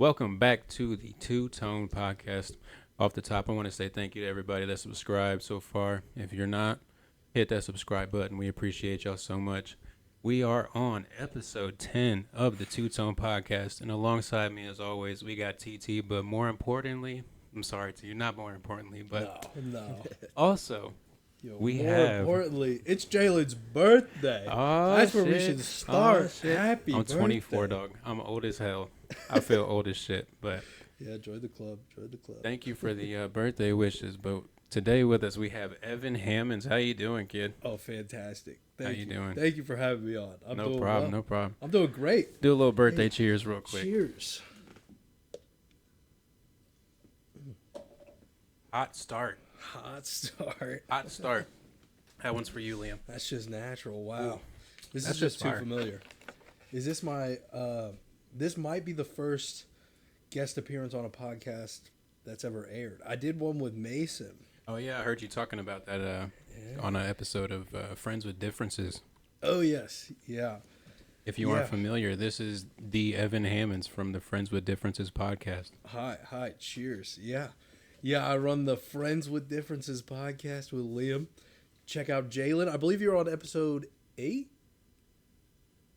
Welcome back to the Two Tone Podcast. Off the top, I want to say thank you to everybody that subscribed so far. If you're not, hit that subscribe button. We appreciate y'all so much. We are on episode 10 of the Two Tone Podcast, and alongside me, as always, we got TT. But more importantly, I'm sorry to you, not more importantly, but No. also Yo, we more have. importantly, it's Jaylen's birthday. Oh, That's where we shit. should start. Shit. Happy I'm birthday. 24, dog. I'm old as hell. I feel old as shit, but Yeah, join the club. Join the club. thank you for the birthday wishes. But today with us we have Evan Hammonds. How you doing, kid? Oh, fantastic. How you doing? Thank you for having me on. I'm No doing problem, well. no problem. I'm doing great. Do a little birthday cheers real quick. Cheers. Hot start. Hot start. Hot start. That one's for you, Liam. That's just natural. Wow. Ooh, This that's is just just too fire. familiar. Is this my this might be the first guest appearance on a podcast that's ever aired. I did one with Mason. Oh yeah, I heard you talking about that on an episode of Friends with Differences. Oh yes. Yeah. If you aren't familiar, this is the Evan Hammonds from the Friends with Differences podcast. Hi, cheers. Yeah, I run the Friends with Differences podcast with Liam. Check out Jaylen. I believe you're on episode 8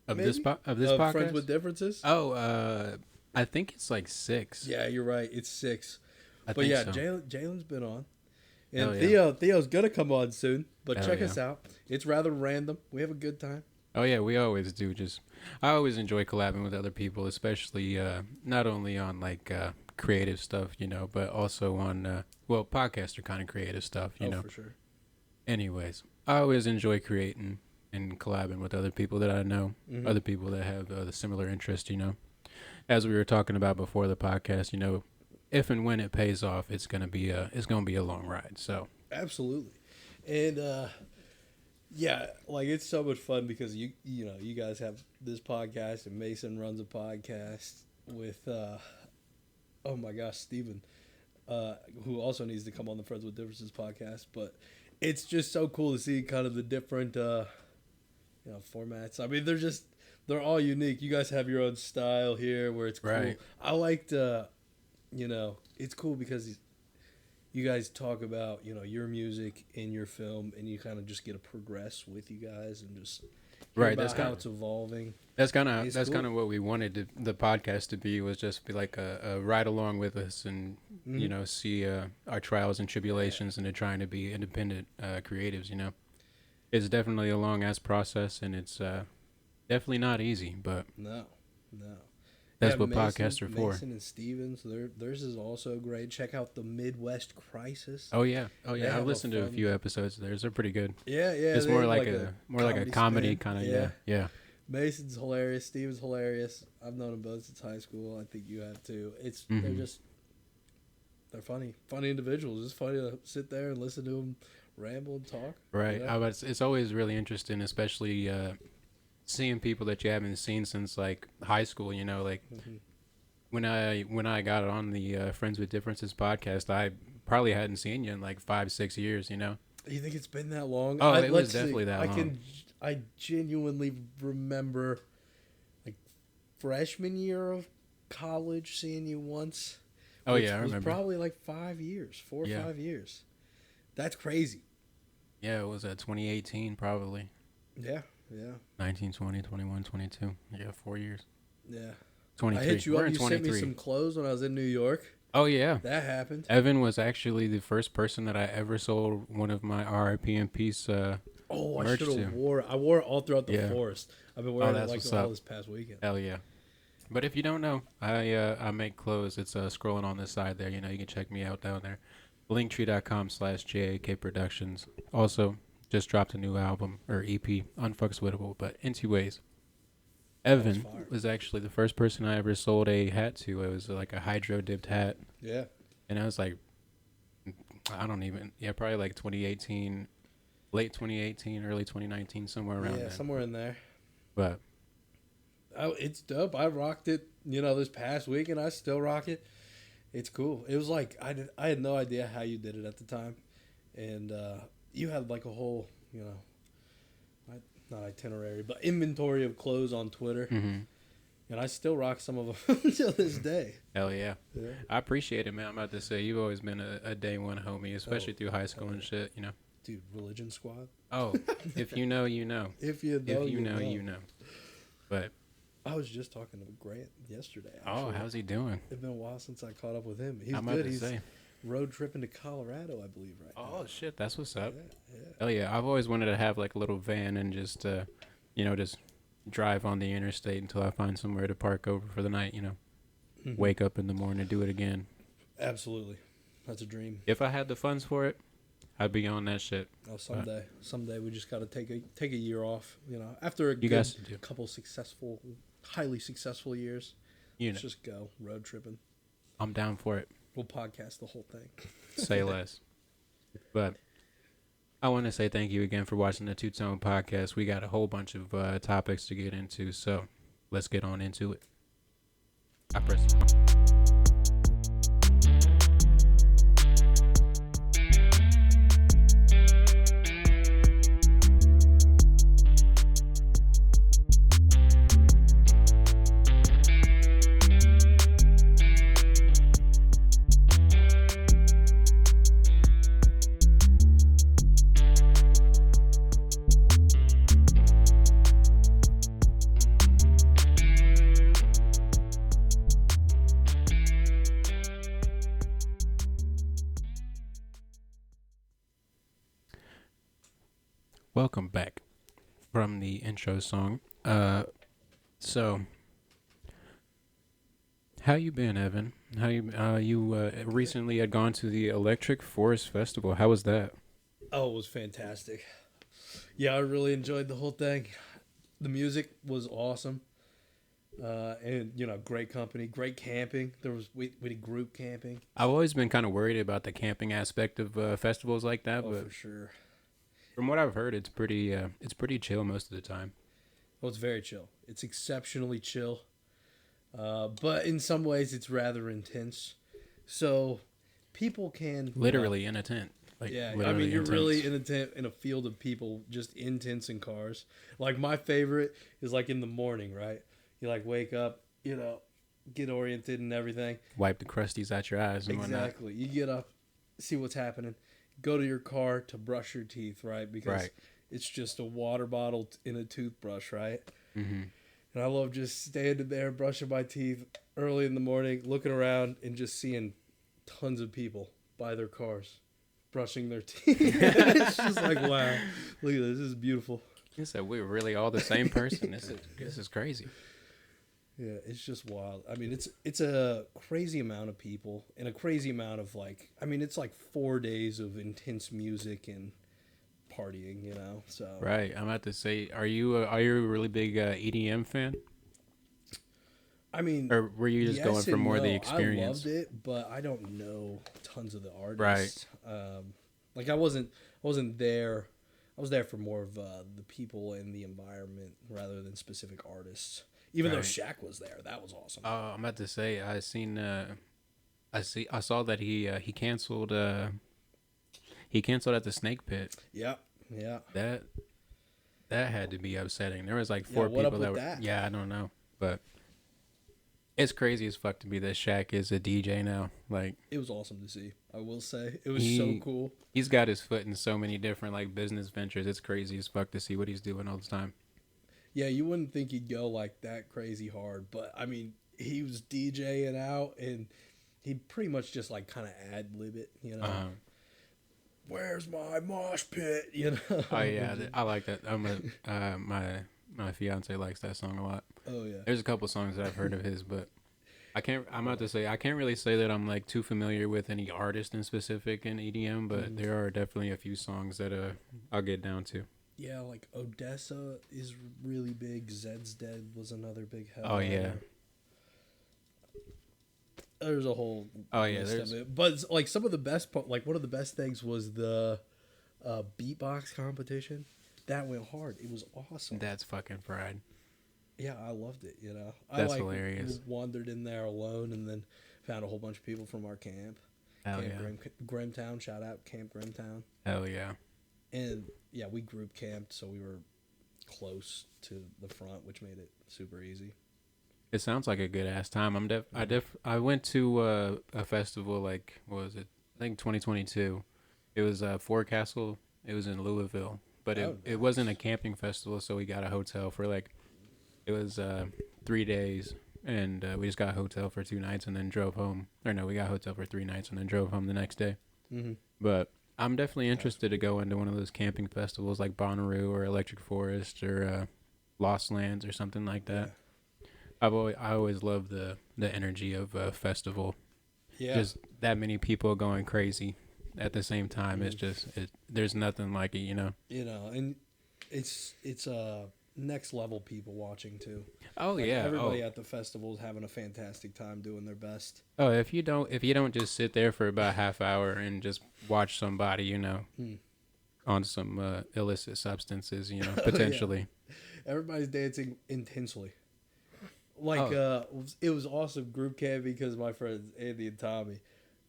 Of maybe? this podcast? Friends with Differences. Oh, I think it's like 6. Yeah, you're right. It's 6. I But think yeah, so. Jaylen's been on, and Hell yeah. Theo's gonna come on soon. But Hell check yeah. us out. It's rather random. We have a good time. Oh yeah, we always do. I always enjoy collabing with other people, especially not only on like creative stuff, but also on podcaster kind of creative stuff, you know. For sure. Anyways, I always enjoy creating and collabing with other people that I know, other people that have the similar interest, As we were talking about before the podcast, if and when it pays off, it's gonna be a long ride. So Absolutely, and yeah, like it's so much fun because you guys have this podcast and Mason runs a podcast with oh my gosh, Steven, who also needs to come on the Friends with Differences podcast. But it's just so cool to see kind of the different formats. I mean, they're all unique. You guys have your own style here where it's cool. Right. I liked it's cool because you guys talk about your music in your film, and you kind of just get to progress with you guys and just hear about how it's evolving. That's kind It's of cool. what we wanted the podcast to be, was just be like a ride along with us and see our trials and tribulations into trying to be independent creatives. It's definitely a long ass process, and it's definitely not easy, but No. that's what podcasts are for. Mason and Stevens, theirs is also great. Check out the Midwest Crisis. Oh yeah. They I've have listened to a fun- few episodes. Theirs are pretty good. Yeah. It's they more have like a comedy spin. kind of. Yeah. Mason's hilarious. Steven's hilarious. I've known them both since high school. I think you have too. They're funny individuals. It's funny to sit there and listen to them ramble and talk. Right. It's always really interesting, especially seeing people that you haven't seen since like high school. Like when I got on the Friends with Differences podcast, I probably hadn't seen you in like 5-6 years. You think it's been that long? Oh, it was definitely that long. I genuinely remember like freshman year of college seeing you once. Oh which yeah, I was remember. probably like 5 years, 4 or 5 years. That's crazy. Yeah, it was 2018 probably. Yeah. 19, 20, 21, 22. Yeah, 4 years. Yeah. 23. I hit you We're up. in You 23. sent me some clothes when I was in New York. Oh yeah. That happened. Evan was actually the first person that I ever sold one of my RIP and Peace I merch should to. have wore it. I wore it all throughout the Yeah. forest. I've been wearing it that's like what's all up. this past weekend. Hell yeah. But if you don't know, I make clothes. It's scrolling on this side there. You can check me out down there. Linktree.com/JAK Productions. Also, just dropped a new album or EP, Unfuckswittable. But anyways, Evan was actually the first person I ever sold a hat to. It was like a hydro dipped hat. Yeah. And I was like, probably like 2018, late 2018, early 2019, somewhere around there. Yeah, somewhere in there. But It's dope. I rocked it, this past week, and I still rock it. It's cool. It was like I had no idea how you did it at the time, and you had like a whole, not itinerary, but inventory of clothes on Twitter. mm-hmm. And I still rock some of them to this day. Hell yeah. Yeah. I appreciate it, man. I'm about to say, you've always been a day one homie, especially through high school and shit, you know. Dude, Religion Squad. Oh, if you know, you know. If you know, If you know, you know. But I was just talking to Grant yesterday. oh, Actually. how's he doing? It's been a while since I caught up with him. He's I'm about good. to He's say. road tripping to Colorado, I believe, right now. Oh shit, that's what's up. Yeah. Hell yeah, I've always wanted to have like a little van and just, just drive on the interstate until I find somewhere to park over for the night. You know, Mhm. wake up in the morning, do it again. Absolutely. That's a dream. If I had the funds for it, I'd be on that shit. Oh, someday we just got to take a year off. You know, after a You guys do. couple highly successful years. You know, Let's just go road tripping. I'm down for it. We'll podcast the whole thing. Say less. But I want to say thank you again for watching the Two Tone Podcast. We got a whole bunch of topics to get into, so let's get on into it. I press. Welcome back from the intro song. So how you been, Evan? How you recently had gone to the Electric Forest Festival. How was that? Oh, it was fantastic. Yeah, I really enjoyed the whole thing. The music was awesome. And, great company, great camping. We did group camping. I've always been kind of worried about the camping aspect of festivals like that, Oh, but for sure. from what I've heard, it's pretty chill most of the time. Well, it's very chill. It's exceptionally chill. But in some ways, it's rather intense. So people can... Literally in a tent. Like, yeah, I literally mean, you're in really tents. in a tent in a field of people just in tents and cars. Like, my favorite is, like, in the morning, right? You, like, wake up, get oriented and everything. Wipe the crusties out your eyes and whatnot. Exactly. You get up, see what's happening. Go to your car to brush your teeth, right? Because Right. it's just a water bottle in a toothbrush, right? Mm-hmm. And I love just standing there, brushing my teeth early in the morning, looking around and just seeing tons of people by their cars, brushing their teeth. It's just like, wow, look at this. This is beautiful. You said we're really all the same person. This is crazy. Yeah, it's just wild. I mean, it's a crazy amount of people and a crazy amount of it's like 4 days of intense music and partying, So Right. I'm about to say, are you a really big EDM fan, I mean, or were you just yes going for and more of the no. experience? I loved it, but I don't know tons of the artists. Right. I wasn't there. I was there for more of the people and the environment rather than specific artists. Even though Right. Shaq was there, that was awesome. I'm about to say, I saw that he canceled at the Snake Pit. Yeah. That had to be upsetting. There was like Yeah, four what up people that with were. that? Yeah, I don't know, but it's crazy as fuck to me that Shaq is a DJ now. Like, It was awesome to see. I will say it was so cool. he's got his foot in so many different like business ventures. It's crazy as fuck to see what he's doing all the time. Yeah, you wouldn't think he'd go like that crazy hard, but I mean, he was DJing out and he pretty much just like kind of ad lib it, Where's my mosh pit? Oh yeah, I like that. My fiance likes that song a lot. Oh yeah. There's a couple songs that I've heard of his, but I'm about to say I can't really say that I'm like too familiar with any artist in specific in EDM, but there are definitely a few songs that I'll get down to. Yeah, like Odessa is really big. Zed's Dead was another big headliner. Oh yeah. There's a whole list of it. But like some of the best one of the best things was the beatbox competition. That went hard. It was awesome. That's fucking fried. Yeah, I loved it, That's I hilarious. wandered in there alone and then found a whole bunch of people from our camp. Hell Camp yeah. Grimtown, shout out Camp Grimtown. Hell yeah. And yeah, we group camped, so we were close to the front, which made it super easy. It sounds like a good ass time. I went to a festival like what was it? I think 2022. It was Forecastle. It was in Louisville, but Oh, it wasn't a nice. camping festival, so we got a hotel for like it was 3 days, and we just got a hotel for 2 nights and then drove home. Or no, we got a hotel for 3 nights and then drove home the next day. Mm-hmm. But I'm definitely Nice. interested to go into one of those camping festivals like Bonnaroo or Electric Forest or Lost Lands or something like Yeah. that. I always love the energy of a festival. Yeah. Just that many people going crazy at the same time. It's Mm. just there's nothing like it, you know. And it's next level people watching too. Oh Like yeah. everybody at the festival is having a fantastic time doing their best. If you don't just sit there for about a half hour and just watch somebody, you know, Hmm. on some illicit substances, you know, Oh yeah. potentially. Everybody's dancing intensely. Like Oh, it was awesome group camp because my friends Andy and Tommy,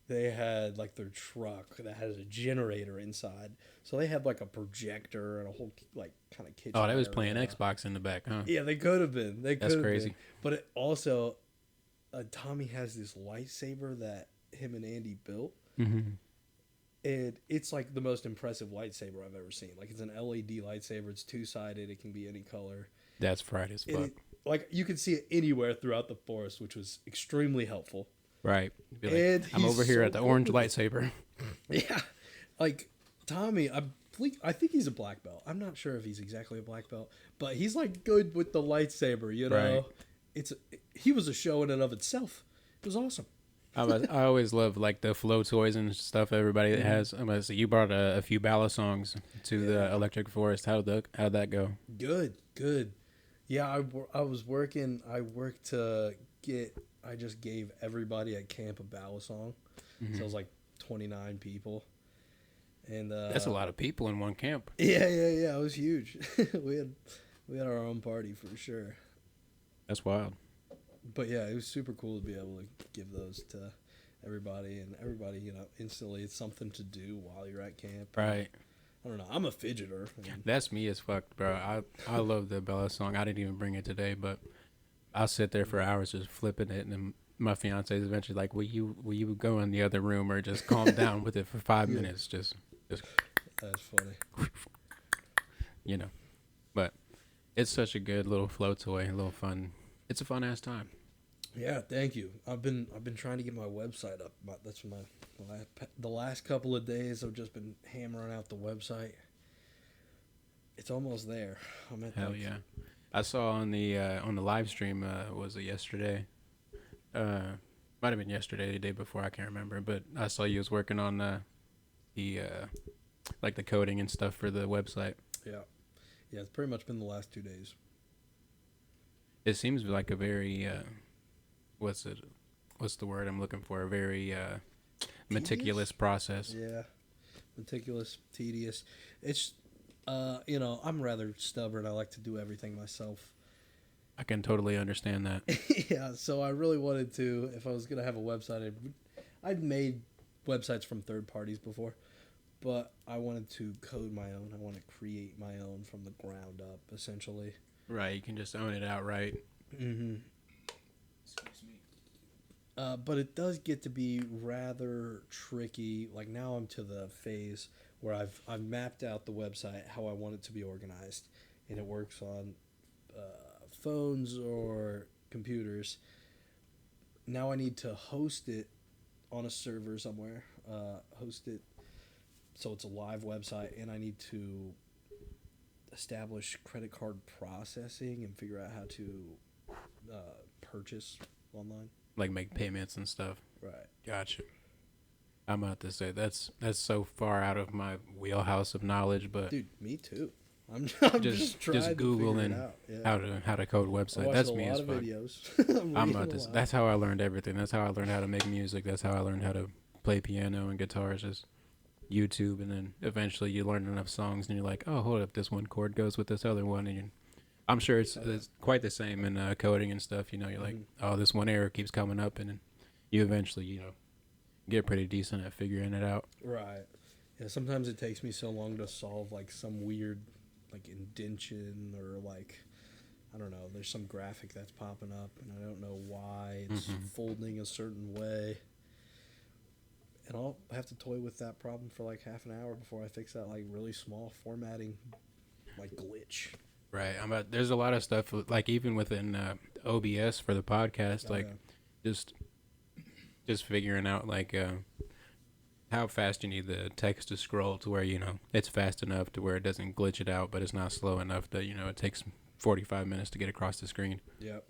they had like their truck that has a generator inside, so they had like a projector and a whole like kind of oh, kitchen they was playing area. Xbox in the back, huh? Yeah, they could have been. They That's could have been. crazy. But it also, Tommy has this lightsaber that him and Andy built, Hmm. and it's like the most impressive lightsaber I've ever seen. Like it's an LED lightsaber. It's two sided. It can be any color. That's fried as And fuck. like you could see it anywhere throughout the forest, which was extremely helpful. Right. Be like, And I'm over he's here so at the good orange with it. lightsaber. Yeah, like Tommy, I think he's a black belt. I'm not sure if he's exactly a black belt, but he's like good with the lightsaber. You Right. know, it's he was a show in and of itself. It was awesome. I always love like the flow toys and stuff. Everybody that Mhm. has. I'm gonna say you brought a few ballad songs to the Yeah, Electric Forest. How'd that go? good, good. Yeah, I was working. I worked to get. I just gave everybody at camp a ballad song. So it Hmm. was like 29 people, and That's a lot of people in one camp. yeah. It was huge. we had we had our own party for sure. That's wild. But yeah, it was super cool to be able to give those to everybody, and everybody, instantly it's something to do while you're at camp. And Right. I don't know. I'm a fidgeter. And, That's me as fuck, bro. I love the Bella song. I didn't even bring it today, but I'll sit there for hours just flipping it, and then my fiance is eventually like, will you go in the other room or just calm down with it for five yeah, minutes, just that's funny. you know. But it's such a good little flow toy, a little fun. It's a fun ass time. Yeah, thank you. I've been trying to get my website up. That's the last couple of days. I've just been hammering out the website. It's almost there. I'm at Hell like yeah. I saw on the live stream was it yesterday? Uh, might have been yesterday, the day before. I can't remember, but I saw you was working on the like the coding and stuff for the website. yeah, yeah. It's pretty much been the last 2 days. It seems like a very what's it? What's the word I'm looking for? A very meticulous Tedious? process. Yeah, meticulous, tedious. It's I'm rather stubborn. I like to do everything myself. I can totally understand that. Yeah, so I really wanted to. If I was gonna have a website, I'd made websites from third parties before, but I wanted to code my own. I want to create my own from the ground up, essentially. Right, you can just own it outright. Mm-hmm. Excuse me. But it does get to be rather tricky. Like now, I'm to the phase where I've mapped out the website how I want it to be organized, and it works on phones or computers. Now I need to host it on a server somewhere. Host it so it's a live website, and I need to establish credit card processing and figure out how to purchase online. Like make payments and stuff. Right. Gotcha. I'm about to say that's so far out of my wheelhouse of knowledge, but Dude, me too. I'm just trying to figure it googling out. Yeah. how to code I website. watched That's a me lot as of fuck. videos. I'm I'm reading about a to. lot. That's how I learned everything. That's how I learned how to make music. That's how I learned how to play piano and guitars. Just YouTube, and then eventually you learn enough songs, and you're like, oh, hold up, this one chord goes with this other one, and I'm sure it's quite the same in coding and stuff. You know, you're like, Mhm. oh, this one error keeps coming up, and then you eventually, get pretty decent at figuring it out. Right. Yeah, sometimes it takes me so long to solve like some weird like indentation or like I don't know. There's some graphic that's popping up, and I don't know why it's folding a certain way. And I'll have to toy with that problem for like half an hour before I fix that like really small formatting like glitch. Right. There's a lot of stuff like even within OBS for the podcast, like just figuring out like how fast you need the text to scroll to where it's fast enough to where it doesn't glitch it out, but it's not slow enough that it takes 45 minutes to get across the screen. Yep.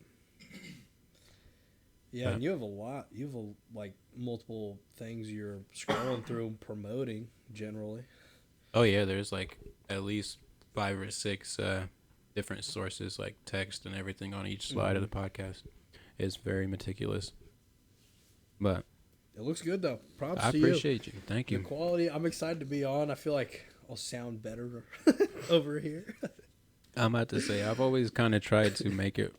Yeah, and you have a lot. You have like multiple things you're scrolling through and promoting generally. Oh yeah, there's like at least 5 or 6 different sources, like text and everything on each slide of the podcast. It's very meticulous, but it looks good though. Props I to you. I appreciate you. Thank you. The quality. I'm excited to be on. I feel like I'll sound better over here. I'm about to say I've always kind of tried to make it.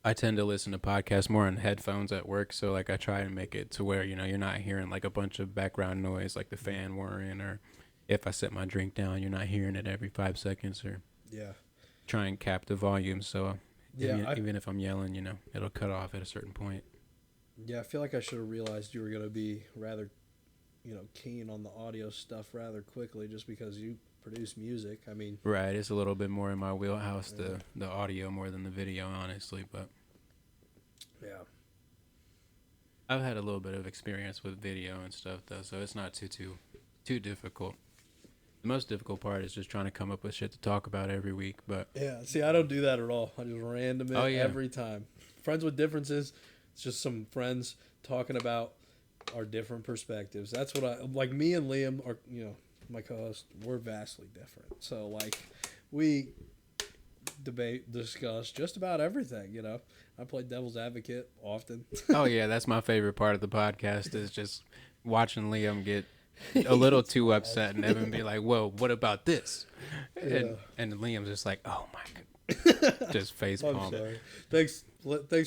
I tend to listen to podcasts more on headphones at work, so like I try and make it to where you're not hearing like a bunch of background noise, like the fan whirring, or if I set my drink down, you're not hearing it every 5 seconds, or try and cap the volume. So even if I'm yelling, it'll cut off at a certain point. Yeah, I feel like I should have realized you were gonna be rather, keen on the audio stuff rather quickly, just because you produce music. I mean, right, it's a little bit more in my wheelhouse, the audio more than the video, honestly, but yeah, I've had a little bit of experience with video and stuff though, so it's not too difficult. The most difficult part is just trying to come up with shit to talk about every week, but yeah. See, I don't do that at all. I just random it every time. Friends with differences. It's just some friends talking about our different perspectives. That's what I like. Me and Liam are, my co-host. We're vastly different. So like, we discuss just about everything. I play devil's advocate often. Oh yeah, that's my favorite part of the podcast is just watching Liam get a little too upset and Evan be like, "Whoa, what about this?" And Liam's just like, "Oh my god," just face palm. I'm sorry. Thanks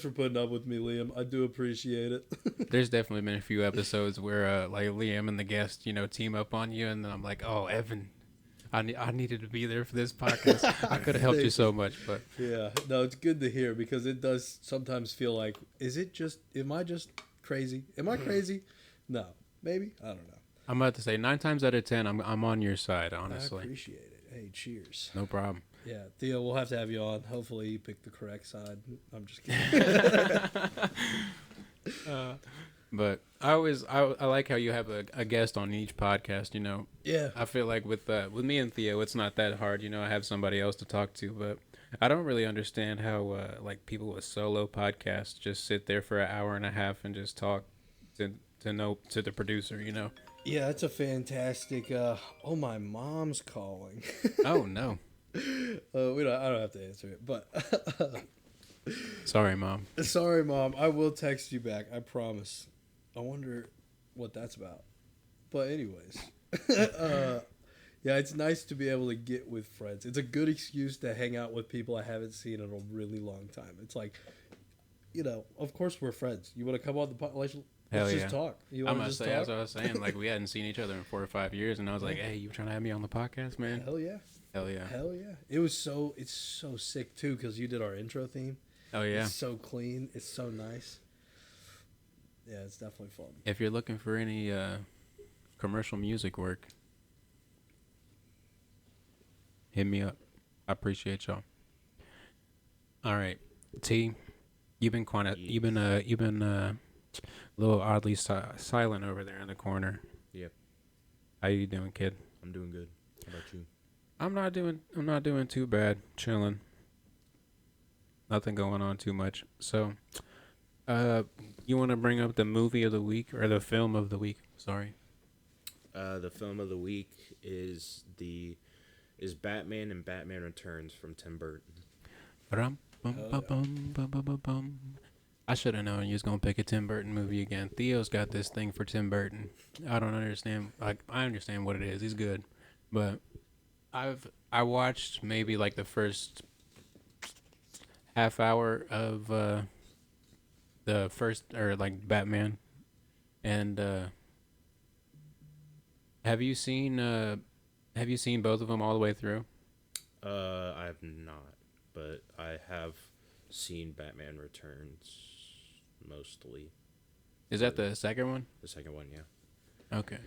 for putting up with me, Liam. I do appreciate it. There's definitely been a few episodes where like Liam and the guest, team up on you, and then I'm like, "Oh, Evan, I needed to be there for this podcast. I could have helped you so much." But yeah, no, it's good to hear because it does sometimes feel like, am I just crazy? Am I crazy? No, maybe, I don't know. I'm about to say 9 times out of 10, I'm on your side, honestly. I appreciate it. Hey, cheers. No problem. Yeah, Theo, we'll have to have you on. Hopefully, you pick the correct side. I'm just kidding. But I like how you have a guest on each podcast. Yeah. I feel like with me and Theo, it's not that hard. I have somebody else to talk to, but I don't really understand how like people with solo podcasts just sit there for an hour and a half and just talk to the producer. Yeah, that's a fantastic. Oh, my mom's calling. Oh no. I don't have to answer it, but sorry, Mom. Sorry, Mom. I will text you back. I promise. I wonder what that's about. But anyways, yeah, it's nice to be able to get with friends. It's a good excuse to hang out with people I haven't seen in a really long time. It's like, of course we're friends. You want to come on the podcast? Let's just talk. You want to just talk? That's what I was saying. Like, we hadn't seen each other in 4 or 5 years, and I was like, "Hey, you trying to have me on the podcast, man?" Hell yeah. Hell yeah. Hell yeah. It's so sick too because you did our intro theme. Oh yeah. It's so clean. It's so nice. Yeah, it's definitely fun. If you're looking for any commercial music work, hit me up. I appreciate y'all. All right, T, you've been a little oddly silent over there in the corner. Yep. How you doing, kid? I'm doing good. How about you? I'm not doing too bad. Chilling. Nothing going on too much. So, you want to bring up the movie of the week or the film of the week? Sorry. The film of the week is Batman and Batman Returns from Tim Burton. I should have known you was gonna pick a Tim Burton movie again. Theo's got this thing for Tim Burton. I don't understand. Like, I understand what it is. He's good, but I watched maybe like the first half hour of the first or like Batman, and have you seen both of them all the way through? I have not, but I have seen Batman Returns mostly. Is that the second one? The second one, yeah. Okay.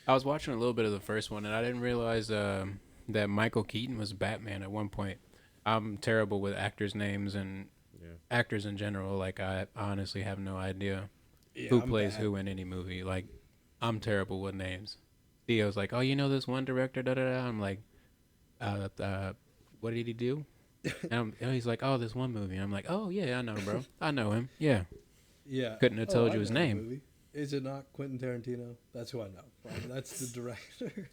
I was watching a little bit of the first one, and I didn't realize that Michael Keaton was Batman at one point. I'm terrible with actors' names and Yeah. actors in general. Like, I honestly have no idea Yeah, who I'm plays bad. who in any movie. Like, I'm terrible with names. Theo's like, oh, you know this one director, da da da. I'm like, what did he do? And he's like, oh, this one movie. And I'm like, oh yeah, I know, bro. I know him. Yeah, Yeah. couldn't have told I you his know the name. movie. Is it not Quentin Tarantino? That's who I know. Like, that's the director.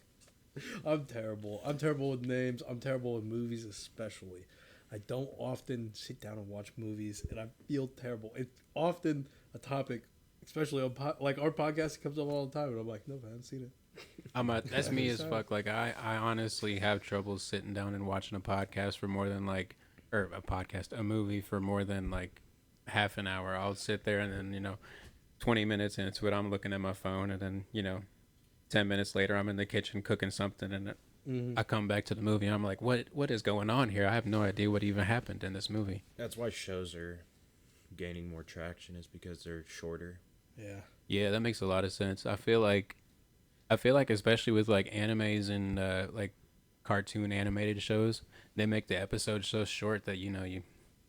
I'm terrible. I'm terrible with names. I'm terrible with movies, especially. I don't often sit down and watch movies, and I feel terrible. It's often a topic, especially on like our podcast comes up all the time, and I'm like, no, I haven't seen it. That's me as Sorry. fuck. Like, I honestly have trouble sitting down and watching a podcast for more than like, or a movie for more than like half an hour. I'll sit there and then 20 minutes into it, I'm looking at my phone, and then 10 minutes later, I'm in the kitchen cooking something, and Mm-hmm. I come back to the movie, and I'm like, what is going on here? I have no idea what even happened in this movie. That's why shows are gaining more traction, is because they're shorter. Yeah. Yeah, that makes a lot of sense. I feel like especially with like animes and like cartoon animated shows, they make the episodes so short that you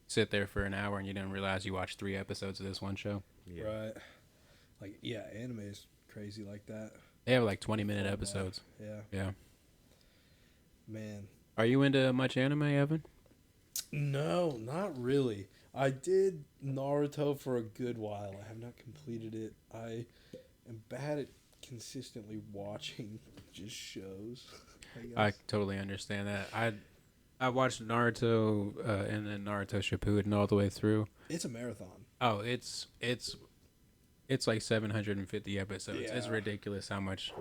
sit there for an hour and you didn't realize you watched 3 episodes of this one show. Yeah. Right. Like, yeah, anime is crazy like that. They have like 20-minute Format. episodes. Yeah. Yeah. Man. Are you into much anime, Evan? No, not really. I did Naruto for a good while. I have not completed it. I am bad at consistently watching just shows. I guess. totally understand that. I watched Naruto and then Naruto Shippuden all the way through. It's a marathon. Oh, it's like 750 episodes. It's Yeah. ridiculous how much,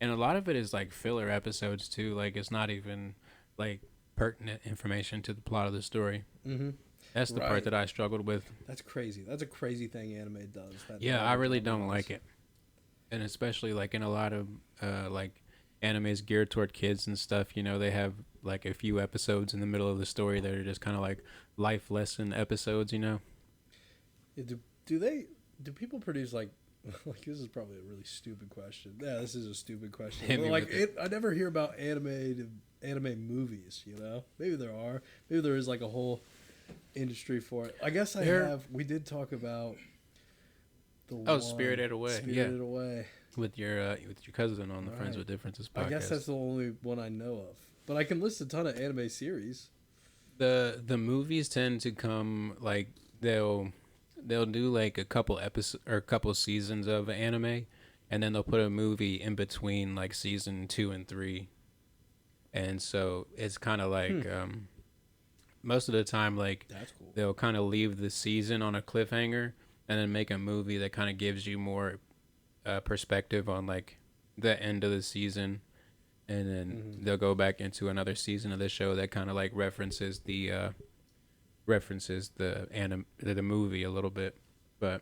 and a lot of it is like filler episodes too. Like, it's not even like pertinent information to the plot of the story. Mm-hmm. That's the Right. part that I struggled with. That's crazy. That's a crazy thing anime does. That Yeah, not I really everyone don't does. like it, and especially like in a lot of like animes geared toward kids and stuff. They have like a few episodes in the middle of the story that are just kind of like life lesson episodes. Yeah, do people produce like like this is probably a really stupid question. Yeah, this is a stupid question. Hit But, me like with it. I never hear about anime movies. Maybe there are. Maybe there is like a whole industry for it. I guess I There- have. We did talk about the Spirited Away. Spirited Away. with your cousin on the Friends Right. with Differences podcast. I guess that's the only one I know of. But I can list a ton of anime series. The movies tend to come like they'll do like a couple episodes or a couple seasons of anime, and then they'll put a movie in between like season 2 and 3, and so it's kind of like most of the time like That's cool. they'll kind of leave the season on a cliffhanger and then make a movie that kind of gives you more perspective on like the end of the season, and then they'll go back into another season of the show that kind of like references the the movie a little bit. But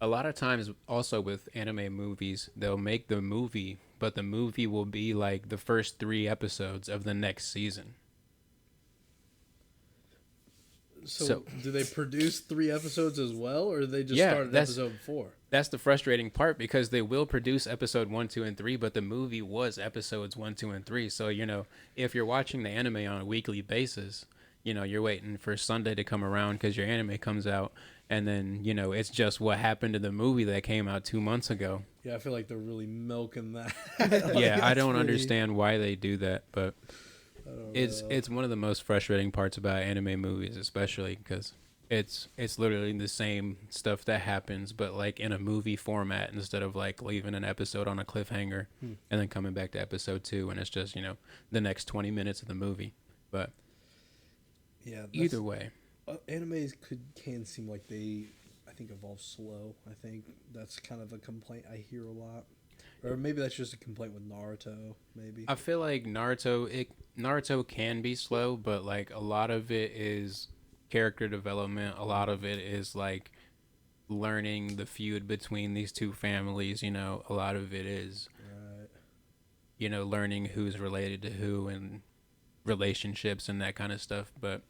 a lot of times also with anime movies, they'll make the movie, but the movie will be like the first 3 episodes of the next season. So, do they produce 3 episodes as well, or they just Yeah, start at that's- episode 4? That's the frustrating part, because they will produce episode 1, 2, and 3, but the movie was episodes 1, 2, and 3. So, if you're watching the anime on a weekly basis, you're waiting for Sunday to come around because your anime comes out, and then, it's just what happened in the movie that came out 2 months ago. Yeah, I feel like they're really milking that. Yeah, I That's don't pretty- understand why they do that, but I don't it's know. it's one of the most frustrating parts about anime movies, especially because it's literally the same stuff that happens, but like in a movie format, instead of like leaving an episode on a cliffhanger and then coming back to episode 2, and it's just the next 20 minutes of the movie. But Yeah, that's, either way, animes can seem like they, I think, evolve slow. I think that's kind of a complaint I hear a lot, or maybe that's just a complaint with Naruto. Maybe. I feel like Naruto can be slow, but like a lot of it is character development. A lot of it is like learning the feud between these two families. A lot of it is Right. learning who's related to who, and relationships and that kind of stuff. But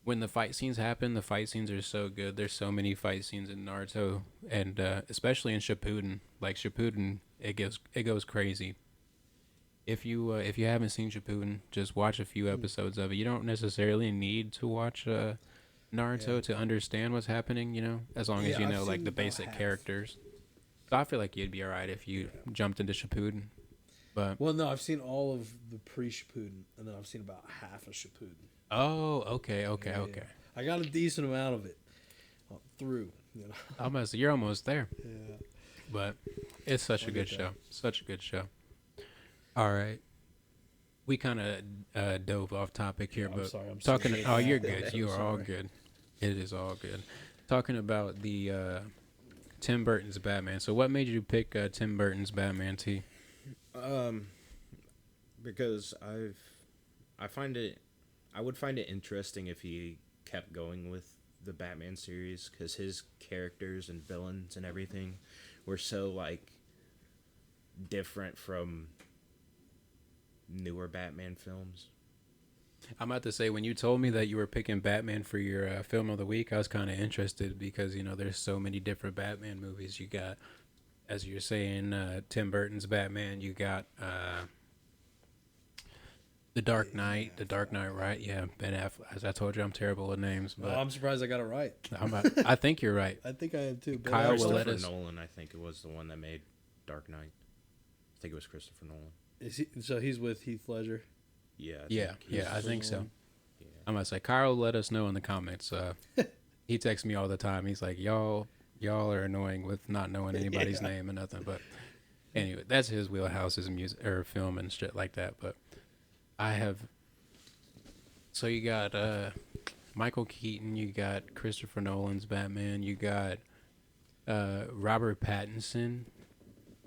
when the fight scenes happen, the fight scenes are so good. There's so many fight scenes in Naruto, and especially in Shippuden. Like Shippuden, it goes crazy. If you haven't seen Shippuden, just watch a few episodes of it. You don't necessarily need to watch Naruto Yeah. to understand what's happening. You know, as long as Yeah, you I've know like seen the about basic half. characters. So I feel like you'd be alright if you jumped into Shippuden. But Well, no, I've seen all of the pre-Shippuden, and then I've seen about half of Shippuden. oh, okay, Yeah, okay. I got a decent amount of it through. You know. You're almost there. Yeah. But it's such a I'll good get show. there. Such a good show. All right. We kind of dove off topic here, I'm but sorry, I'm talking. sorry. Oh, you're I'm good. so You are all sorry. good. It is all good. Talking about the Tim Burton's Batman. So, what made you pick Tim Burton's Batman? T. Because I would find it interesting if he kept going with the Batman series, because his characters and villains and everything were so like different from newer Batman films. I'm about to say, when you told me that you were picking Batman for your film of the week, I was kind of interested because there's so many different Batman movies. You got, as you're saying, Tim Burton's Batman. You got The Dark Knight. The Dark Knight, right? Yeah, Ben Affleck. As I told you, I'm terrible with names, but I'm surprised I got it right. I think you're right. I think I am too. Ben Kyle will Affleck. let Christopher us- Nolan, I think it was the one that made Dark Knight. I think it was Christopher Nolan. Is he, so he's with Heath Ledger. Yeah. I think so. Yeah. I'm gonna say, Kyle, let us know in the comments. He texts me all the time. He's like, y'all are annoying with not knowing anybody's name and nothing. But anyway, that's his wheelhouse, his music or film and shit like that. But I have. So you got Michael Keaton, you got Christopher Nolan's Batman, you got Robert Pattinson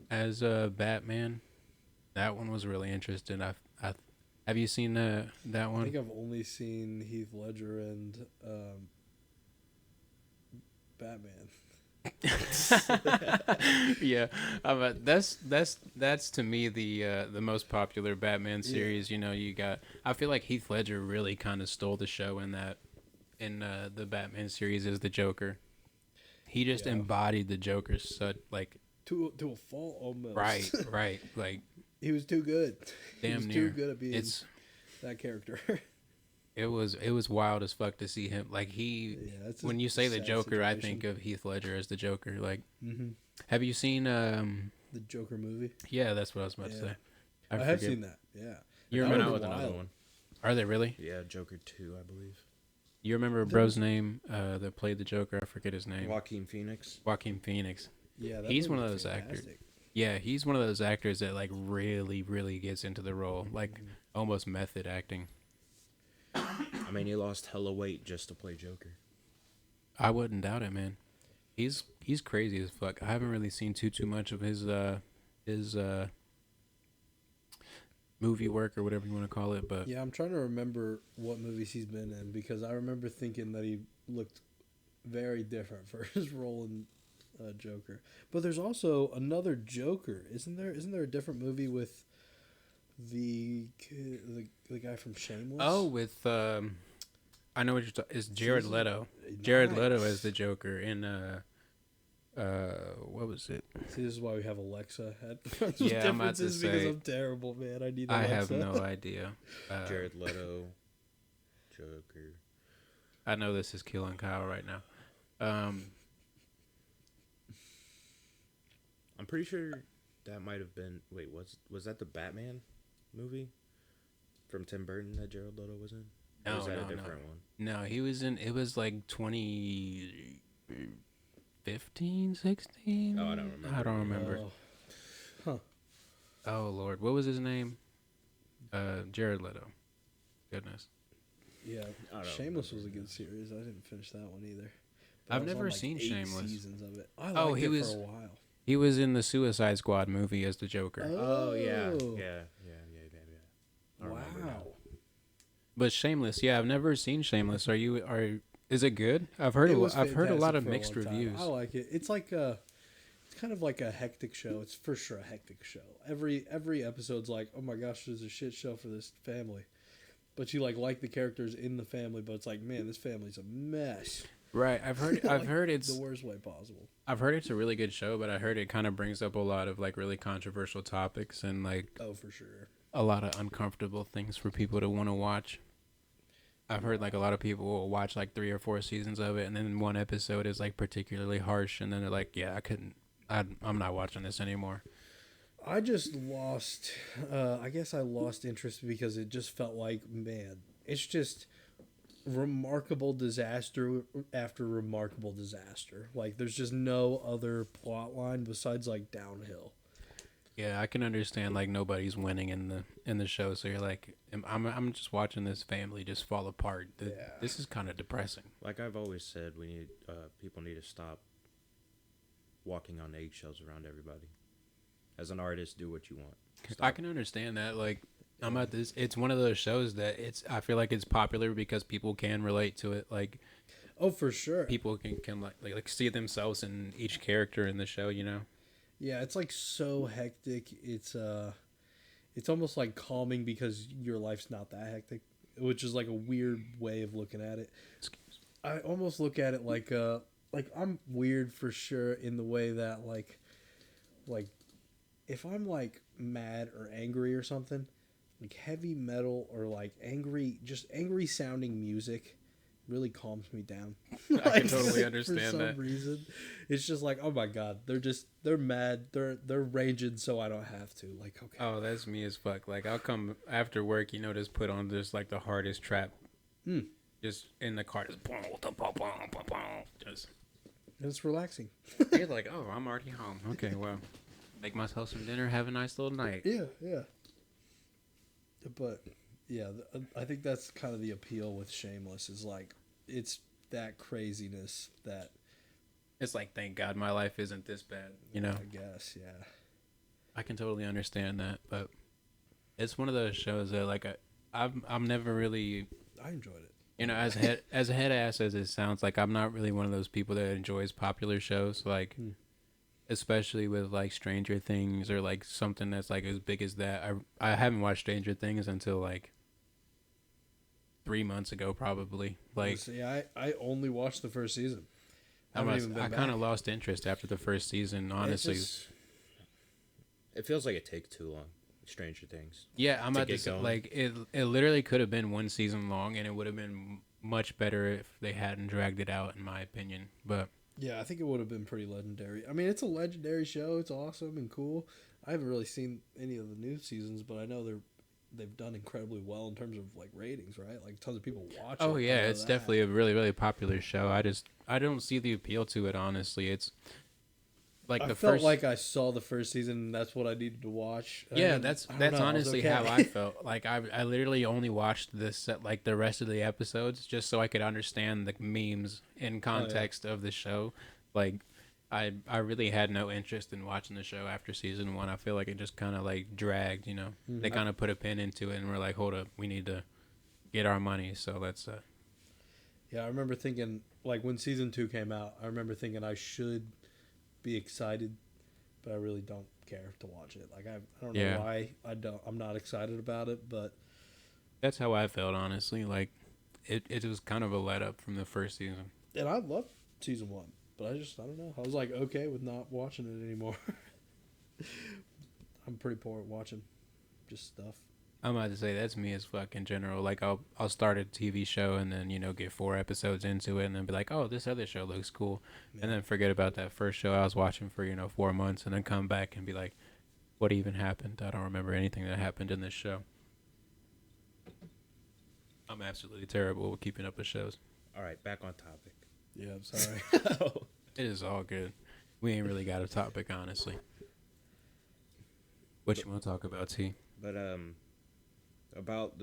as Batman. That one was really interesting. I have you seen that I one? think I've only seen Heath Ledger and Batman. Yeah, that's to me the most popular Batman series. You got. I feel like Heath Ledger really kind of stole the show in the Batman series as the Joker. He just Yeah. embodied the Joker so like To a fault almost. right like He was too good. He damn was near. too good at being It's that character. it was wild as fuck to see him like he. That's When a you say the sad Joker, I situation. think of Heath Ledger as the Joker. Like, Mm-hmm. have you seen? The Joker movie. Yeah, that's what I was about to Yeah. say. I have seen that. Yeah. You That Coming remember? out was with another wild. one. Are they really? Yeah, Joker 2, I believe. You remember a bro's name that played the Joker? I forget his name. Joaquin Phoenix. Joaquin Phoenix. Yeah. That He's one movie of was those actors. fantastic. Yeah, he's one of those actors that like really, really gets into the role, like almost method acting. I mean, he lost hella weight just to play Joker. I wouldn't doubt it, man. He's crazy as fuck. I haven't really seen too much of his movie work or whatever you want to call it, but Yeah, I'm trying to remember what movies he's been in because I remember thinking that he looked very different for his role in Joker. But there's also another Joker, isn't there? Isn't there a different movie with the guy from Shameless? oh, with I know what you're talking. It's Jared Leto. Jared Leto as the Joker in what was it? See, this is why we have Alexa. At Yeah, I'm about to differences because say- I'm terrible, man. I need I Alexa. have no idea. Jared Leto, Joker. I know this is killing Kyle right now. I'm pretty sure that might have been. Wait, was that the Batman movie from Tim Burton that Jared Leto was in? Or No, was that no, a different one? No, he was in. It was like 2015, 16. Oh, I don't remember. I don't remember. Oh. Oh Lord, what was his name? Jared Leto. Goodness, Yeah, I don't Shameless was a remember. good series. I didn't finish that one either. But I've I was on, never like, seen 8 Shameless. Seasons of it. I Oh, liked he it was- for a while. he was in the Suicide Squad movie as the Joker. Oh yeah, Oh. yeah. I remember now. Wow. But Shameless, yeah, I've never seen Shameless. Is it good? I've heard It was I've heard a lot fantastic of for mixed long time. reviews. I like it. It's like it's kind of like a hectic show. It's for sure a hectic show. Every episode's like, oh my gosh, there's a shit show for this family, but you like the characters in the family, but it's like, man, this family's a mess. Right. I've heard. I've heard it's the worst way possible. I've heard it's a really good show, but I heard it kind of brings up a lot of like really controversial topics and like Oh, for sure. a lot of uncomfortable things for people to want to watch. I've heard like a lot of people will watch like 3 or 4 seasons of it, and then one episode is like particularly harsh, and then they're like, "Yeah, I couldn't. I'm not watching this anymore." I just lost. I guess I lost interest because it just felt like, man, it's just remarkable disaster after remarkable disaster. Like, there's just no other plot line besides like downhill. Yeah, I can understand like nobody's winning in the show, so you're like, I'm just watching this family just fall apart. This is kind of depressing. Like I've always said, we need people need to stop walking on eggshells around everybody. As an artist, do what you want. I can understand that. Like, I'm at this. It's one of those shows that I feel like it's popular because people can relate to it. Like, Oh, for sure. people can like see themselves in each character in the show. You know. Yeah, it's like so hectic. It's almost like calming because your life's not that hectic, which is like a weird way of looking at it. I almost look at it like I'm weird for sure in the way that like if I'm like mad or angry or something, like heavy metal or like angry sounding music really calms me down. I can totally understand for some that. reason. It's just like, oh my god, they're mad, they're raging, so I don't have to. Like, okay. Oh, that's me as fuck. Like, I'll come after work, just put on just like the hardest trap, just in the car, just. And it's relaxing. You're like, oh, I'm already home. Okay, well, make myself some dinner, have a nice little night. Yeah. But yeah, I think that's kind of the appeal with Shameless is like it's that craziness that It's like, thank God my life isn't this bad. I guess, yeah. I can totally understand that, but it's one of those shows that like I'm never really, I enjoyed it. as a head ass as it sounds, like I'm not really one of those people that enjoys popular shows, like especially with like Stranger Things or like something that's like as big as that. I haven't watched Stranger Things until like 3 months ago, probably. Like, See, I only watched the first season. I kind of lost interest after the first season, honestly. It feels like it takes too long. Stranger Things. Yeah, I'm about to get say, going. like it literally could have been 1 season long, and it would have been much better if they hadn't dragged it out, in my opinion. But Yeah, I think it would have been pretty legendary. I mean, it's a legendary show. It's awesome and cool. I haven't really seen any of the new seasons, but I know they've done incredibly well in terms of like ratings, right? Like tons of people watch it. oh yeah, I know it's that. definitely a really really popular show. I don't see the appeal to it, honestly. It's like I the felt first. like I saw the first season and that's what I needed to watch. Yeah, I that's don't know, I was honestly okay. how I felt. Like I literally only watched this like the rest of the episodes just so I could understand the memes in context of the show. Like I really had no interest in watching the show after season 1. I feel like it just kind of like dragged. They kind of put a pin into it and we're like, hold up, we need to get our money. So let's. Yeah, I remember thinking like when season 2 came out, I remember thinking I should be excited, but I really don't care to watch it. Like I don't know why I'm not excited about it, but That's how I felt, honestly. Like it was kind of a let up from the first season. and I loved season 1, but I don't know. I was like okay with not watching it anymore. I'm pretty poor at watching just stuff. I'm about to say that's me as fuck in general. Like I'll start a TV show and then get 4 episodes into it and then be like, oh, this other show looks cool, and then forget about that first show I was watching for 4 months and then come back and be like, what even happened? I don't remember anything that happened in this show. I'm absolutely terrible with keeping up with shows. All right, back on topic. Yeah, I'm sorry. It is all good. We ain't really got a topic, honestly. What you want to talk about, T? But about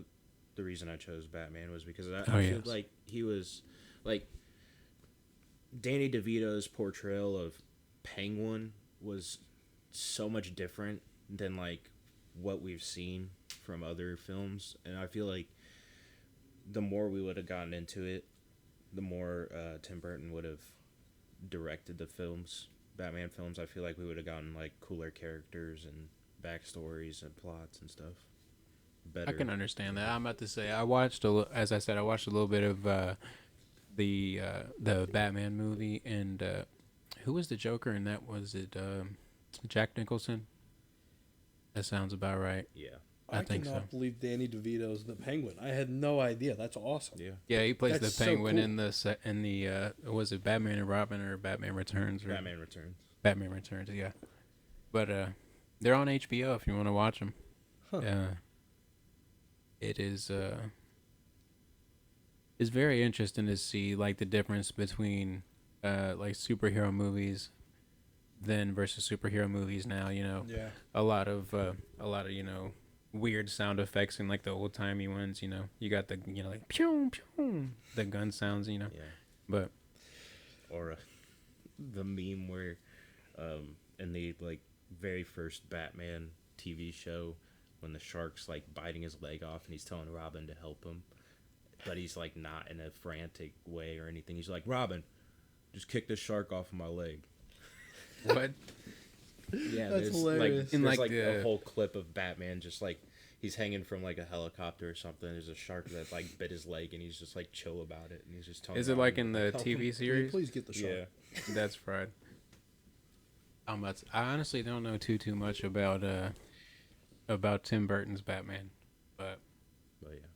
the reason I chose Batman was because I Oh, feel yes. like he was like Danny DeVito's portrayal of Penguin was so much different than like what we've seen from other films, and I feel like the more we would have gotten into it, the more Tim Burton would have directed the films, Batman films. I feel like we would have gotten like cooler characters and backstories and plots and stuff. better. I can understand that. I'm about to say I watched as I said, I watched a little bit of the Batman movie, and who was the Joker? And that was it Jack Nicholson. That sounds about right. Yeah. I think cannot so. believe Danny DeVito's the Penguin. I had no idea. That's awesome. Yeah. Yeah, he plays That's the so Penguin cool. in the was it Batman and Robin or Batman Returns? Or Batman Returns. Batman Returns, yeah. But they're on HBO if you want to watch them. Huh. It is it's very interesting to see like the difference between like superhero movies then versus superhero movies now. You know, Yeah. a lot of weird sound effects and like the old timey ones. You know, you got the like pew pew the gun sounds. You know, Yeah. but Or the meme where in the like very first Batman TV show when the shark's like biting his leg off and he's telling Robin to help him, but he's like not in a frantic way or anything. He's like, Robin, just kick this shark off of my leg. what? Yeah, That's there's hilarious. Like, In, there's like, like a the- whole clip of Batman just like he's hanging from like a helicopter or something. There's a shark that like bit his leg and he's just like chill about it and he's just telling. Is it Robin like to in the help him. TV Can you series? please get the shot. Yeah. That's fried. I honestly don't know too much about Tim Burton's Batman, but But yeah.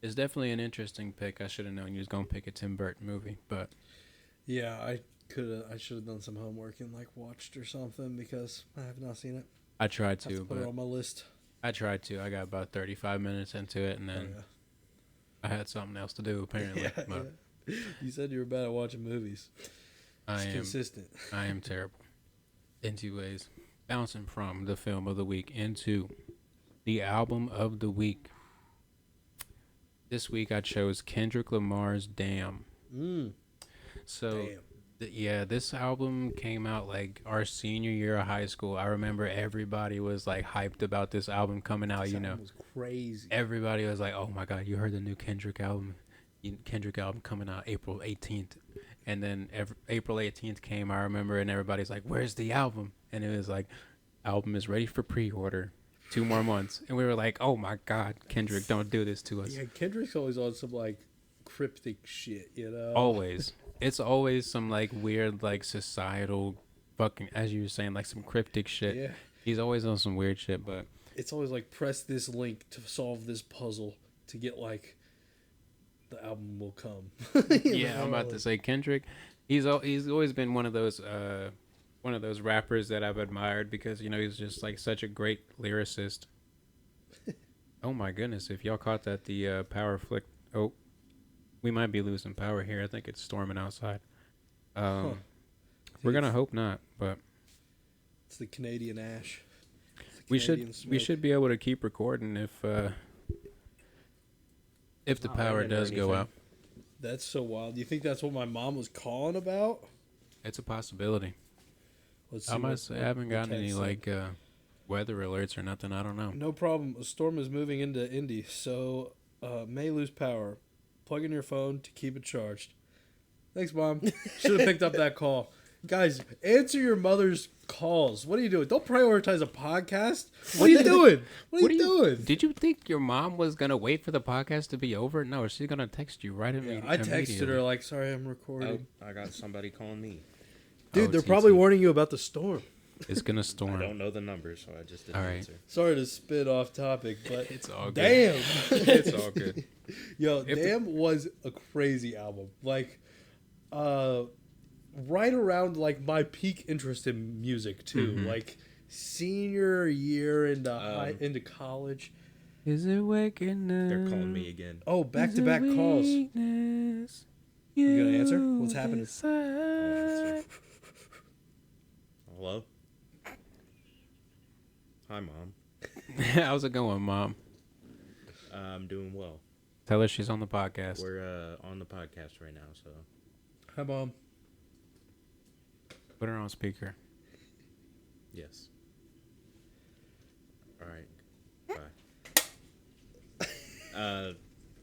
it's definitely an interesting pick. I should have known you was gonna pick a Tim Burton movie, but Yeah, I should have done some homework and like watched or something because I have not seen it. I tried I have to to. put it But on my list. I tried to. I got about 35 minutes into it, and Oh, then yeah. I had something else to do apparently. Yeah, But yeah. You said you were bad at watching movies. I It's am. consistent. I am terrible. In 2 ways, bouncing from the film of the week into the album of the week. This week I chose Kendrick Lamar's "Damn." So, Damn. this album came out like our senior year of high school. I remember everybody was like hyped about this album coming out. This You know, album was crazy. everybody was like, "Oh my God, you heard the new Kendrick album? Kendrick album coming out April 18th." And then April 18th came, I remember, and everybody's like, "Where's the album?" And it was like, "Album is ready for pre-order. 2 more months." And we were like, "Oh my God, Kendrick, don't do this to us." Yeah, Kendrick's always on some like cryptic shit, you know. Always. It's always some like weird, like societal fucking, as you were saying, like some cryptic shit. Yeah. He's always on some weird shit, but It's always like press this link to solve this puzzle to get like the album will come. You yeah, know, I'm about like- to say Kendrick. He's always been one of those rappers that I've admired because he's just like such a great lyricist. Oh my goodness! If y'all caught that, the power flick. Oh, we might be losing power here. I think it's storming outside. We're gonna hope not, but It's the Canadian ash. It's the we Canadian should smoke. be able to keep recording if the not power raining or does go anything. out. That's so wild. Do you think that's what my mom was calling about? It's a possibility. Let's I must say I haven't the gotten any text like weather alerts or nothing. I don't know. said. No problem. A storm is moving into Indy, so may lose power. Plug in your phone to keep it charged. Thanks, Mom. Should have picked up that call. Guys, answer your mother's calls. What are you doing? Don't prioritize a podcast. What are you doing? What are you doing? Did you think your mom was gonna wait for the podcast to be over? No, she's gonna text you right Yeah, immediately. I texted her like, "Sorry, I'm recording." Oh, I got somebody calling me. Dude, they're TT. probably warning you about the storm. It's gonna I storm. don't know the number, so I just didn't All right. answer. Sorry to spit off topic, but It's all good. damn. It's all good. Yo, If Damn was a crazy album. Like, right around like my peak interest in music too. Mhm. Like senior year into college. Is it waking up? They're calling me again. Oh, back to back calls. You gonna answer? What's happening? Hello? Hi, Mom. How's it going, Mom? I'm doing well. Tell her she's on the podcast. We're on the podcast right now, so Hi, Mom. Put her on speaker. yes. All right. Bye.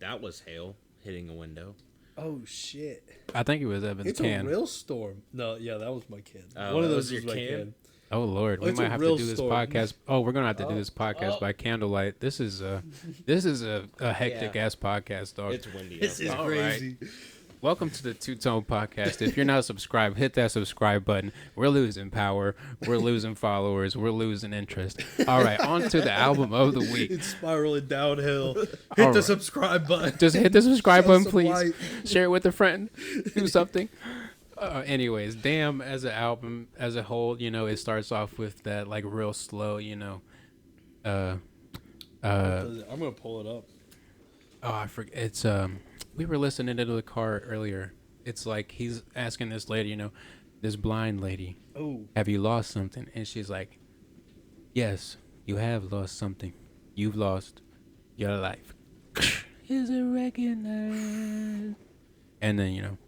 That was hail hitting a window. Oh shit! I think it was Evan's It's can. a real storm. No, yeah, that was my kid. Oh, One of that those was your was my can? kid. Oh Lord, we It's might a have to real do this story. podcast. Oh, we're gonna have to do this podcast by candlelight. This is a hectic ass podcast, dog. It's windy. This is outside. All crazy. Welcome to the Two Tone Podcast. If you're not subscribed, hit that subscribe button. We're losing power. We're losing followers. We're losing interest. All right, on to the album of the week. It's spiraling downhill. Hit All the right. subscribe button. Just hit the subscribe Show button, some please. light. Share it with a friend. Do something. Anyways, Damn as an album as a whole, it starts off with that like real slow, I'm gonna pull it up. Oh, I forget. It's we were listening to the car earlier. It's like he's asking this lady, this blind lady, Oh, have you lost something? And she's like, yes, you have lost something. You've lost your life. Is it recognized? And then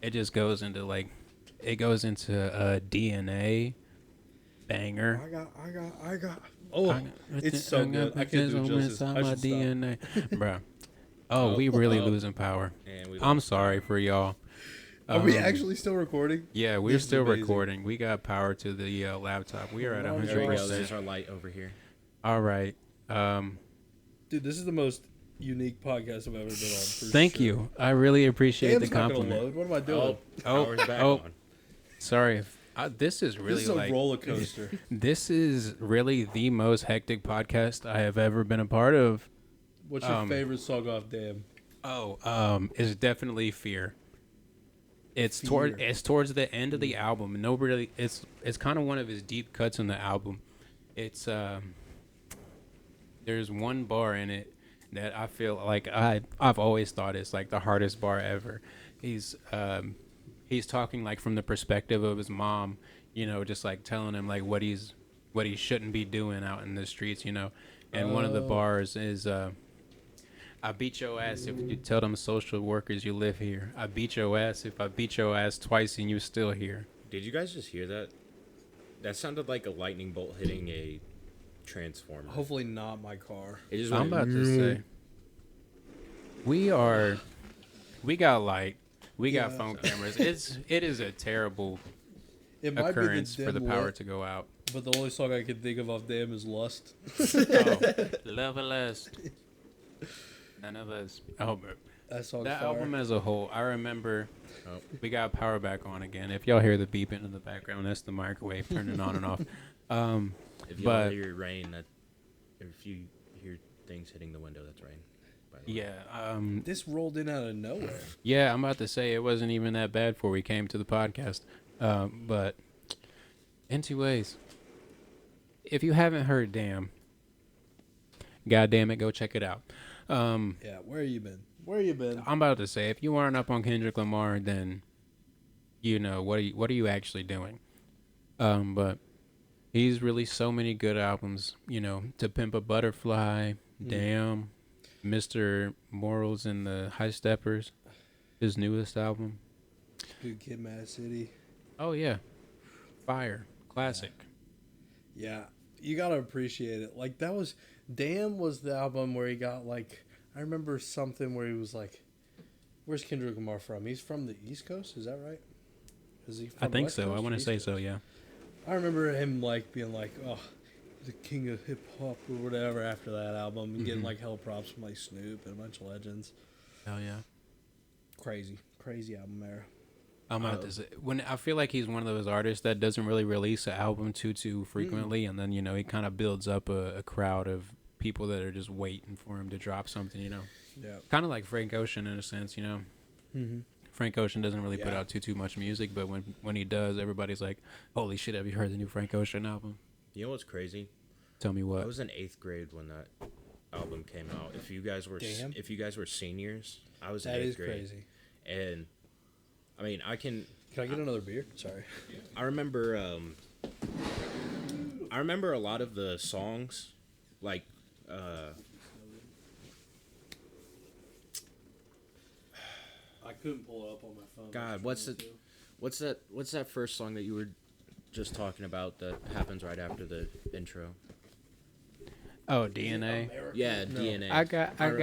it just goes into DNA banger. I got. Oh, it's so good. I can't do it justice. I My should stop. DNA, bruh. Oh, we really losing power. And we I'm lost sorry for y'all. Are we Um, actually still recording? Yeah, we're This is still amazing. recording. We got power to the laptop. We are at Oh, There we go. 100%. There's our light over here. All right. Dude, this is the most unique podcast I've ever been on. For Thank sure. you. I really appreciate Damn's the not gonna compliment. load. What am I doing? Power's back oh. on. Sorry. This is really this is a like roller coaster. this is really the most hectic podcast I have ever been a part of. What's your favorite song off Damn? It's definitely Fear. It's Fear. towards the end of the album. Nobody it's kind of one of his deep cuts in the album. It's there's one bar in it that I feel like I've always thought is like the hardest bar ever. He's talking like from the perspective of his mom, just like telling him like what he shouldn't be doing out in the streets, And one of the bars is I beat your ass if you tell them social workers you live here. I beat your ass if I beat your ass twice and you still here. Did you guys just hear that? That sounded like a lightning bolt hitting a transformer. Hopefully not my car. It just I'm went, about to say we got light. We got Yeah. phone cameras. It is a terrible It might occurrence be for the power lit, to go out. but the only song I can think of off Damn is Lust. Oh, love and lust. None of us. Oh, but That song's that fire. album as a whole, I remember Oh. we got power back on again. If y'all hear the beeping in the background, that's the microwave turning on and off. if you but- hear rain, if you hear things hitting the window, that's rain. By the way. Yeah, This rolled in out of nowhere. yeah. I'm about to say it wasn't even that bad before we came to the podcast. But anyways, if you haven't heard Damn, God damn it, go check it out. Yeah, where you been? Where you been? I'm about to say if you aren't up on Kendrick Lamar, then what are you actually doing? But he's released so many good albums. To Pimp a Butterfly, Damn, Mr. Morals and the High Steppers, his newest album. Dude, Kid, Mad City. Oh yeah, fire, classic. Yeah, you gotta appreciate it. Like that was Damn was the album where he got like I remember something where he was like, "Where's Kendrick Lamar from? He's from the East Coast, is that right? Is he? From I think West so. Coast I or want to East say Coast? so. Yeah. I remember him like being like, "Oh, the king of hip hop" or whatever after that album, and getting like hell props from like Snoop and a bunch of legends. Hell yeah. Crazy album era. I'm about to say when I feel like he's one of those artists that doesn't really release an album too frequently, and then he kind of builds up a crowd of people that are just waiting for him to drop something. Yeah. Kind of like Frank Ocean in a sense. Mm-hmm. Frank Ocean doesn't really put Yeah. out too much music, but when he does, everybody's like, "Holy shit, have you heard the new Frank Ocean album?" You know what's crazy? Tell me I what. was in 8th grade when that album came out. If you guys were seniors, I was in That 8th is grade. crazy. And I mean, Can I get another beer? Sorry. I remember a lot of the songs, like I couldn't pull it up on my phone. God, what's that first song that you were just talking about that happens right after the intro? Oh, DNA. Yeah, No. DNA. I got boyos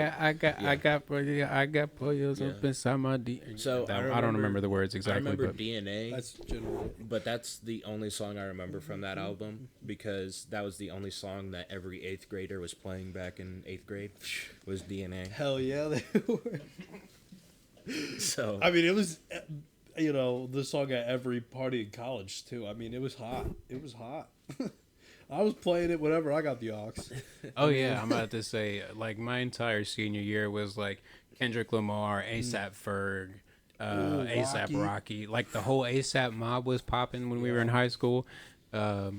Yeah. up inside my DNA. So I don't remember the words I exactly, remember but DNA, That's generally. but that's the only song I remember from that album because that was the only song that every 8th grader was playing back in 8th grade was DNA. Hell yeah, they were. So I mean, it was, the song at every party in college too. I mean, it was hot. It was hot. I was playing it whenever I got the aux. oh yeah, I'm about to say like my entire senior year was like Kendrick Lamar, ASAP Ferg, Ooh, ASAP Rocky. Like the whole ASAP mob was popping when we were in high school. Like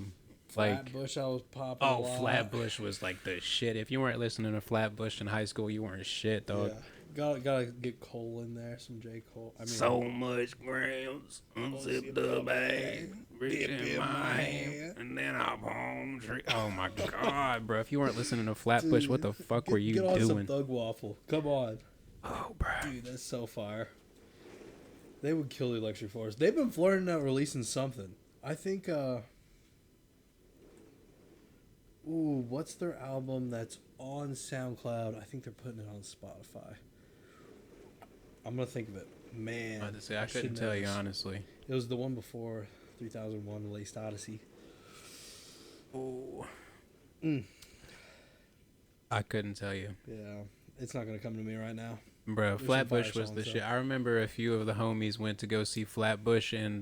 Flatbush, I was popping. a oh, lot. Flatbush was like the shit. If you weren't listening to Flatbush in high school, you weren't shit, dog. Yeah. Gotta get Cole in there, some J. Cole. I mean, So much grams, unzip the bag, reach in my hand, and then I'm home. Oh my god, bro! If you weren't listening to Flatbush, what the fuck were you get on some doing? Thug Waffle. Come on, Oh, bro. dude, that's so fire. They would kill Electric Force. They've been flirting out releasing something. I think. What's their album that's on SoundCloud? I think they're putting it on Spotify. I'm gonna think of it. Man, I had to say I should couldn't know tell you this. honestly. It was the one before 3001: Laced Odyssey. Oh, Mm. I couldn't tell you, Yeah, it's not gonna come to me right now. bro. There's some Flatbush fire was the songs, shit. though. I remember a few of the homies went to go see Flatbush and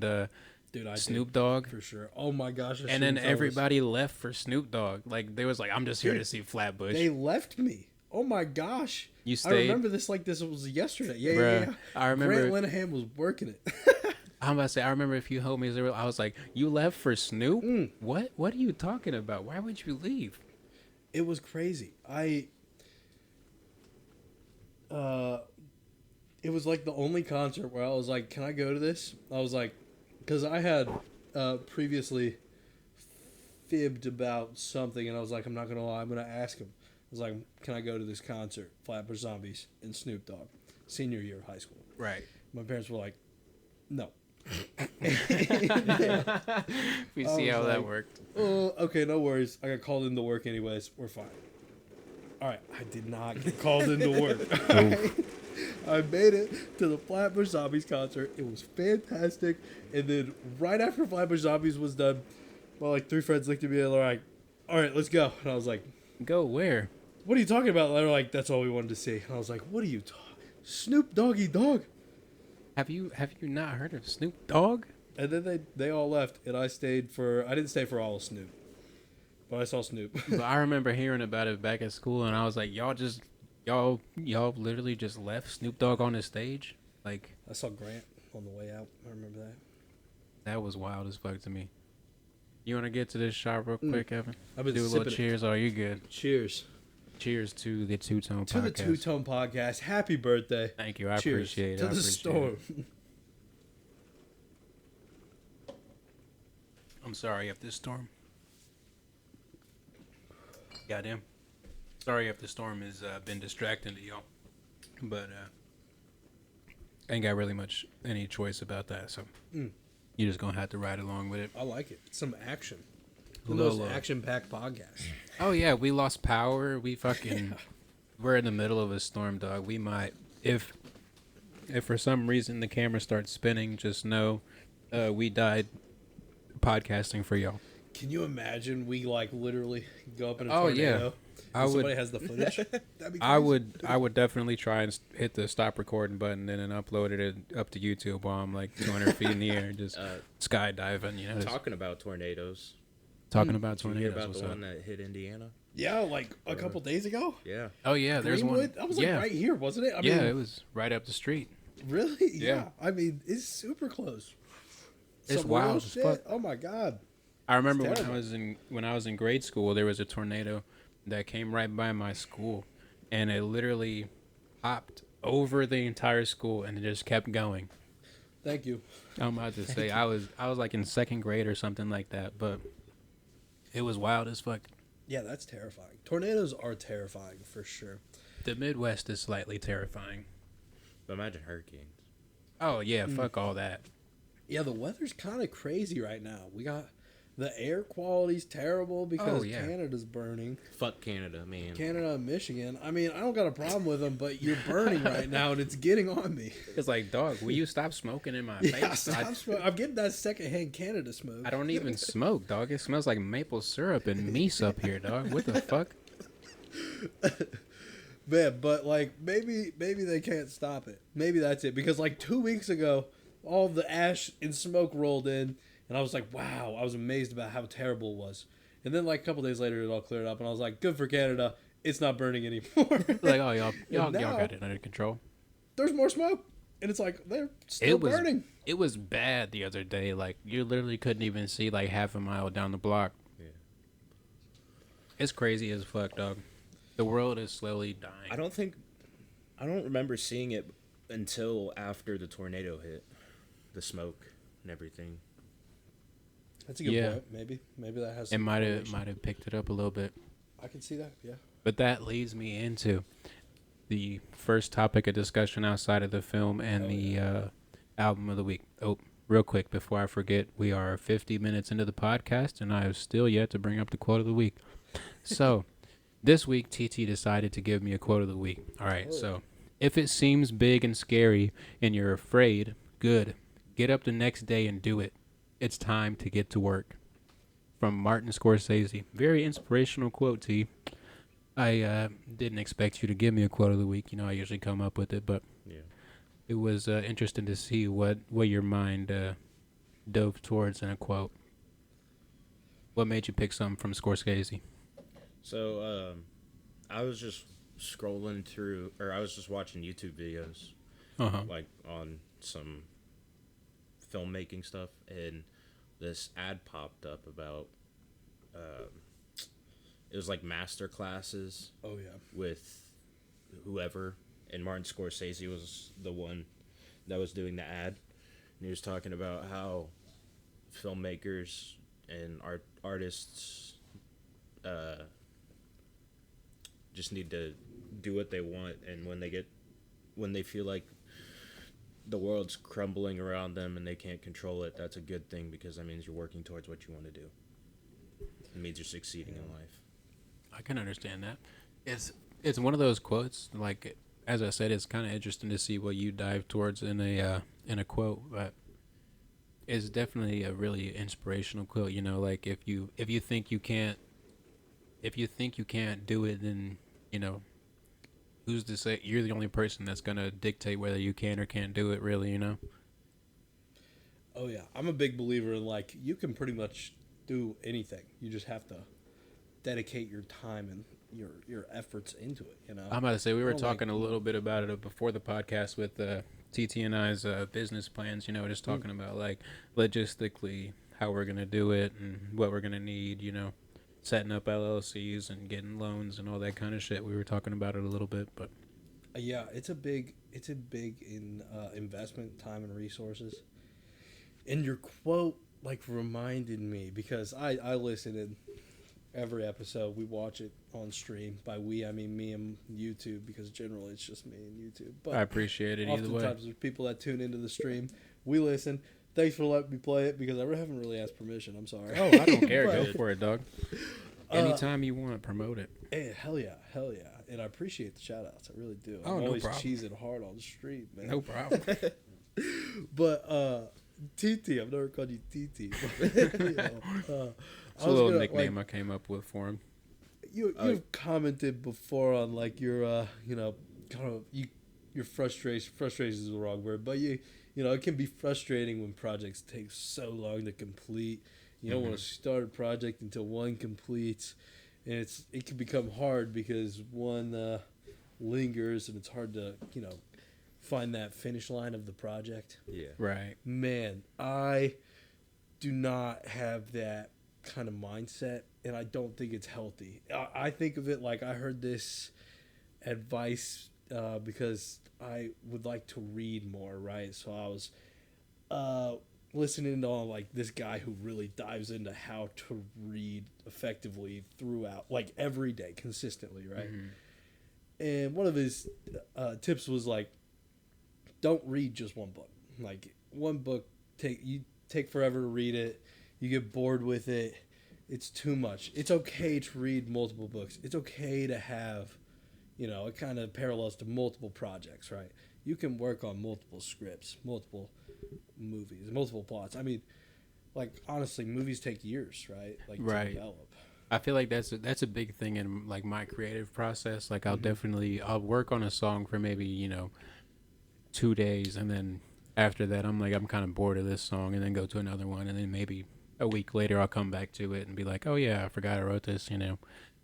Dude, I Snoop did, Dogg. for sure. Oh my gosh! And then everybody left for Snoop Dogg. Like they was like, I'm just here to see Flatbush. They left me. Oh my gosh! You I stayed? remember this like this was yesterday. Yeah, Bruh, yeah. I remember. Grant Linehan was working it. I'm about to say, I remember a few homies. I was like, "You left for Snoop? Mm. What? What are you talking about? Why would you leave?" It was crazy. It was like the only concert where I was like, "Can I go to this?" I was like, because I had previously fibbed about something, and I was like, "I'm not gonna lie, I'm gonna ask him." I was like, "Can I go to this concert, Flatbush Zombies and Snoop Dogg, senior year of high school?" Right. My parents were like, "No." We see was how that like, worked. Oh, okay, no worries. I got called into work anyways. We're fine. All right, I did not get called into work. I made it to the Flatbush Zombies concert. It was fantastic. And then right after Flatbush Zombies was done, my 3 friends looked at me and they're like, "All right, let's go." And I was like, Go where? "What are you talking about?" And they're like, "That's all we wanted to see." And I was like, "What are you talking? Snoop Doggy Dogg." Have you not heard of Snoop Dogg? And then they all left, and I didn't stay for all of Snoop, but I saw Snoop. But I remember hearing about it back at school, and I was like, y'all literally just left Snoop Dogg on the stage. Like I saw Grant on the way out. I remember that. that was wild as fuck to me. You want to get to this shot real quick, Evan? I've been Do a sipping little it. cheers. Oh, you good? Cheers Cheers to the Two Tone to Podcast. the Two Tone Podcast. Happy birthday! Thank you. I Cheers appreciate it. to I the appreciate storm. it. I'm sorry if this storm. Goddamn. Sorry if the storm has been distracting to y'all. But ain't got really much any choice about that. So you're just going to have to ride along with it. I like it. Some action. The Little, most action-packed podcast. Oh, yeah. We lost power. We fucking... We're in the middle of a storm, dog. We might... If for some reason the camera starts spinning, just know we died podcasting for y'all. Can you imagine we literally go up in a Oh, yeah. tornado? I and would- somebody has the footage. That'd be I crazy. would definitely try and hit the stop recording button and then upload it up to YouTube while I'm like 200 feet in the air, just skydiving. You know, just talking about tornadoes. talking about Did you hear tornadoes. about What's the up? one that hit Indiana? Yeah, like a couple days ago. Yeah. Oh yeah, there's Greenwood. one. I was yeah, right here, wasn't it? I yeah, mean, it was right up the street. really? Yeah. I mean, it's super close. It's Some wild real as shit. fuck. Oh my god. I remember It's when I was in grade school, there was a tornado that came right by my school, and it literally hopped over the entire school and it just kept going. Thank you. I'm about to say I was like in second grade or something like that, but it was wild as fuck. Yeah, that's terrifying. Tornadoes are terrifying for sure. The Midwest is slightly terrifying. But imagine hurricanes. Oh yeah, fuck all that. Yeah, the weather's kind of crazy right now. We got The air quality's terrible because Oh, yeah. Canada's burning. Fuck Canada, man. Canada and Michigan. I mean, I don't got a problem with them, but you're burning right now, and it's getting on me. It's like, dog, will you stop smoking in my Yeah, face? I'm getting that secondhand Canada smoke. I don't even smoke, dog. It smells like maple syrup and meese up here, dog. What the fuck? Man, but like maybe they can't stop it. Maybe that's it. Because like 2 weeks ago, all the ash and smoke rolled in, and I was like, wow, I was amazed about how terrible it was. And then like a couple days later, it all cleared up, and I was like, good for Canada. It's not burning anymore. Like, oh, y'all now- got it under control. There's more smoke, and it's like they're still burning. It was bad the other day. Like, you literally couldn't even see like half a mile down the block. Yeah. It's crazy as fuck, dog. The world is slowly dying. I don't remember seeing it until after the tornado hit, the smoke and everything. That's a good Yeah. point. Maybe that has. It Some might correlation. have picked it up a little bit. I can see that. Yeah. But that leads me into the first topic of discussion outside of the film and the album of the week. Oh, real quick before I forget, we are 50 minutes into the podcast, and I have still yet to bring up the quote of the week. So, this week, TT decided to give me a quote of the week. All right, so if it seems big and scary and you're afraid, good. Get up the next day and do it. It's time to get to work. From Martin Scorsese. Very inspirational quote, T. I didn't expect you to give me a quote of the week. You know, I usually come up with it, but Yeah. it was interesting to see what your mind dove towards in a quote. What made you pick something from Scorsese? So, I was just scrolling through, or I was just watching YouTube videos, Uh-huh. like on some filmmaking stuff, and this ad popped up about, it was like master classes Oh yeah. with whoever, and Martin Scorsese was the one that was doing the ad, and he was talking about how filmmakers and artists just need to do what they want, and when they feel like the world's crumbling around them and they can't control it, that's a good thing, because that means you're working towards what you want to do. It means you're succeeding in life. I can understand that. It's one of those quotes, like, as I said, it's kind of interesting to see what you dive towards in a quote, but it's definitely a really inspirational quote. You know, like if you think you can't do it, then, you know, who's to say you're the only person that's gonna dictate whether you can or can't do it, really, you know? Oh yeah. I'm a big believer in like you can pretty much do anything. You just have to dedicate your time and your efforts into it. You know. I'm about to say we were I don't talking a little bit about it before the podcast with TT and I's business plans. You know, just talking about like logistically how we're gonna do it and what we're gonna need. You know, setting up LLCs and getting loans and all that kind of shit. We were talking about it a little bit, but Yeah, it's a big in investment, time and resources. And your quote like reminded me because I listen in every episode. We watch it on stream. By we, I mean me and YouTube, because generally it's just me and YouTube. But I appreciate it either way. oftentimes there's people that tune into the stream. We listen. Thanks for letting me play it because I haven't really asked permission. I'm sorry. Oh, I don't care. But, Go for it, dog. Anytime you want, promote it. Hey, hell yeah. And I appreciate the shout outs. I really do. Oh, I'm no always problem. cheesing hard on the street, man. No problem. But TT, I've never called you TT. But, It's a little nickname I came up with for him. You've commented before on like your your frustration. Frustration is the wrong word, but you know it can be frustrating when projects take so long to complete. You don't want to start a project until one completes, and it can become hard because one lingers, and it's hard to find that finish line of the project. Yeah. Right. Man, I do not have that kind of mindset, and I don't think it's healthy. I think of it like I heard this advice because I would like to read more, right? So I was listening to like this guy who really dives into how to read effectively throughout, like every day, consistently, right? And one of his tips was like, don't read just one book. Like one book take forever to read it. You get bored with it. It's too much. It's okay to read multiple books. It's okay to have, it kind of parallels to multiple projects, right? You can work on multiple scripts, multiple movies, multiple plots. I mean, like, honestly, movies take years, right? Like, to develop. I feel like that's a big thing in like my creative process. Like I'll work on a song for maybe 2 days, and then after that I'm kind of bored of this song, and then go to another one, and then maybe a week later I'll come back to it and be like, oh yeah, I forgot I wrote this.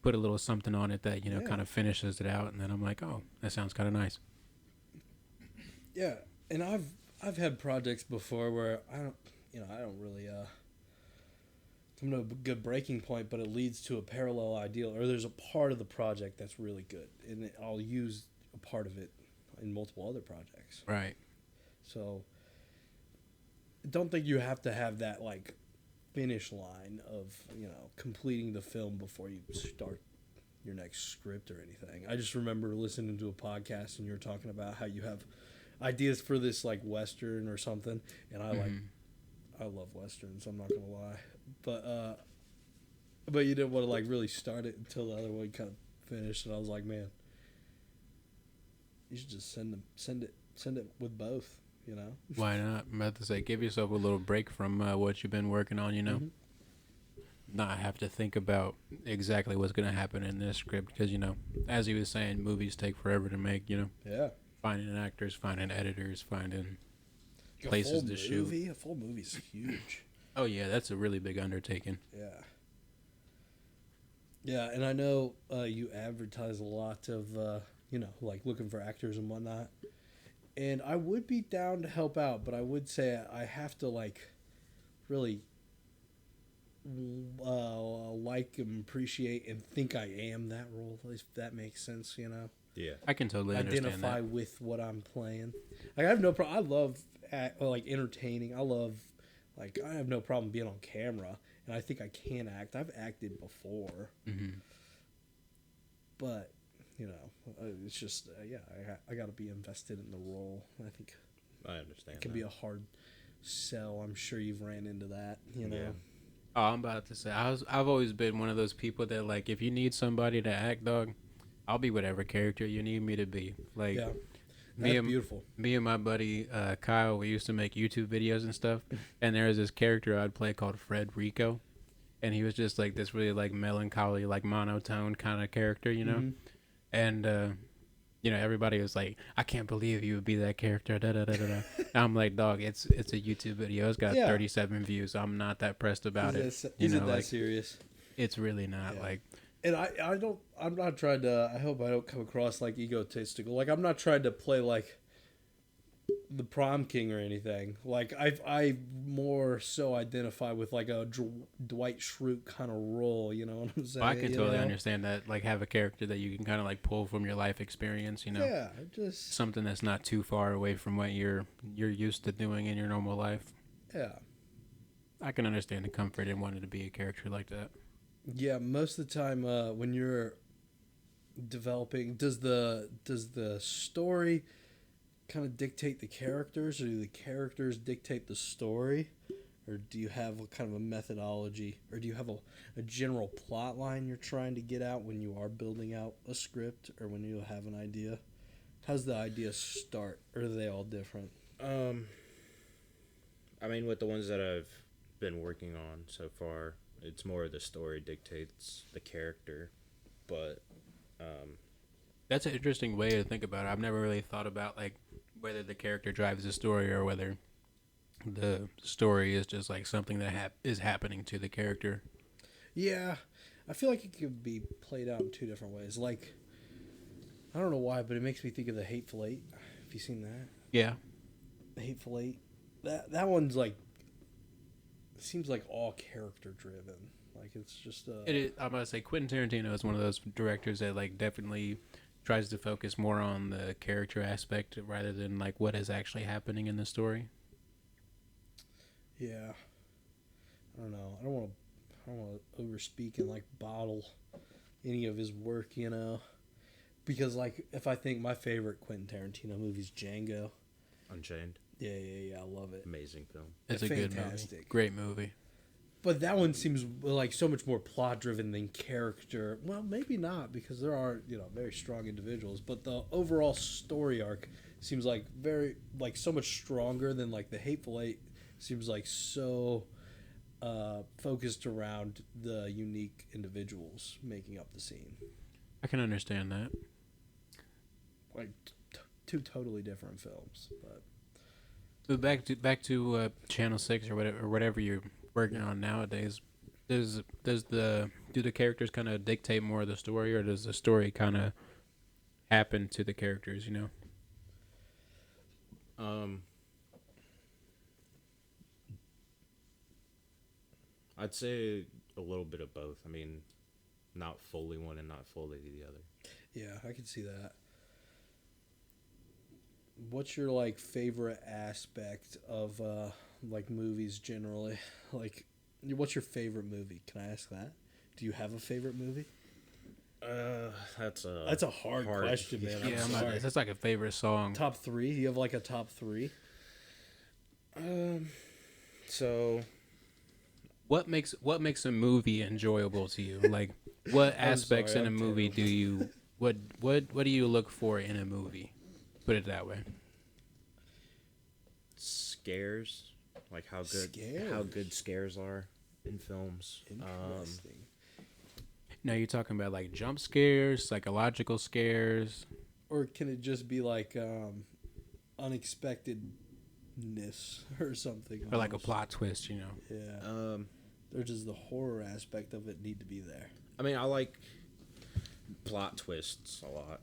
Put a little something on it that kind of finishes it out, and then I'm like, oh, that sounds kind of nice. Yeah, and I've had projects before where I don't really come to a good breaking point, but it leads to a parallel ideal, or there's a part of the project that's really good, and I'll use a part of it in multiple other projects. Right. So, I don't think you have to have that, like, finish line of, completing the film before you start your next script or anything. I just remember listening to a podcast, and you were talking about how you have ideas for this, like, Western or something, and I love Westerns, I'm not going to lie. But you didn't want to, like, really start it until the other one kind of finished, and I was like, man, you should just send it with both, Why not? I'm about to say, give yourself a little break from what you've been working on, Mm-hmm. Not have to think about exactly what's going to happen in this script, because, as he was saying, movies take forever to make, Yeah. finding actors, finding editors, finding places to shoot. A full movie's huge. Oh, yeah, that's a really big undertaking. Yeah. Yeah, and I know you advertise a lot of, like looking for actors and whatnot. And I would be down to help out, but I would say I have to, like, really like and appreciate and think I am that role, if that makes sense, Yeah. I can totally understand Identify that. with what I'm playing. Like, I have no problem. I love, entertaining. I have no problem being on camera, and I think I can act. I've acted before. Mm-hmm. But, it's just, I got to be invested in the role. I think I understand. it can be a hard sell. I'm sure you've ran into that, Yeah. Oh, I'm about to say, I've always been one of those people that, like, if you need somebody to act, dog, I'll be whatever character you need me to be. Like, Yeah. me That's and beautiful. me and my buddy Kyle, we used to make YouTube videos and stuff, and there was this character I'd play called Fred Rico, and he was just like this really like melancholy, like monotone kind of character, Mhm. and everybody was like, I can't believe you would be that character. Da, da, da, da, da. I'm like, dog, it's a YouTube video. It's got Yeah. 37 views. I'm not that pressed about it. Is it that like, serious? it's really not. Yeah. Like, And I'm not trying to, I hope I don't come across like egotistical. Like, I'm not trying to play like the prom king or anything. Like, I more so identify with like a Dwight Schrute kind of role, you know what I'm saying? I can totally understand that. Like, have a character that you can kind of like pull from your life experience, Yeah, just something that's not too far away from what you're used to doing in your normal life. yeah. I can understand the comfort in wanting to be a character like that. Yeah, most of the time when you're developing, does the story kind of dictate the characters, or do the characters dictate the story, or do you have a kind of a methodology, or do you have a general plot line you're trying to get out when you are building out a script, or when you have an idea? How's the idea start, or are they all different? I mean, with the ones that I've been working on so far, it's more the story dictates the character, but That's an interesting way to think about it. I've never really thought about like whether the character drives the story or whether the story is just like something that is happening to the character. Yeah, I feel like it could be played out in two different ways. Like, I don't know why, but it makes me think of The Hateful Eight. Have you seen that? Yeah. The Hateful Eight. That one's like, it seems like all character driven. Like, it's just It is, I'm gonna say Quentin Tarantino is one of those directors that like definitely tries to focus more on the character aspect rather than like what is actually happening in the story. Yeah. I don't know. I don't want to overspeak and like bottle any of his work, because like if I think my favorite Quentin Tarantino movie is Django. Unchained, Yeah, I love it. amazing film. It's a good movie. Fantastic. Great movie. But that one seems like so much more plot driven than character. Well, maybe not, because there are, very strong individuals, but the overall story arc seems like very, like, so much stronger than, like, the Hateful Eight seems like so focused around the unique individuals making up the scene. I can understand that. Like two totally different films, but But back to Channel 6 or whatever you're working on nowadays. Do the characters kind of dictate more of the story, or does the story kind of happen to the characters? I'd say a little bit of both. I mean, not fully one and not fully the other. yeah, I can see that. What's your like favorite aspect of like movies generally? Like, what's your favorite movie? Can I ask that? Do you have a favorite movie? That's a hard question, man. I'm sorry. That's like a favorite song. Top three? You have like a top three? So What makes a movie enjoyable to you? Like, what aspects sorry, in a I'm movie terrible. do you what do you look for in a movie? Put it that way. scares, like how good scares are in films. Interesting. Now you're talking about like jump scares, psychological scares. Or can it just be like unexpectedness or something? Or like a almost? plot twist, Yeah. There's just the horror aspect of it need to be there. I mean, I like plot twists a lot.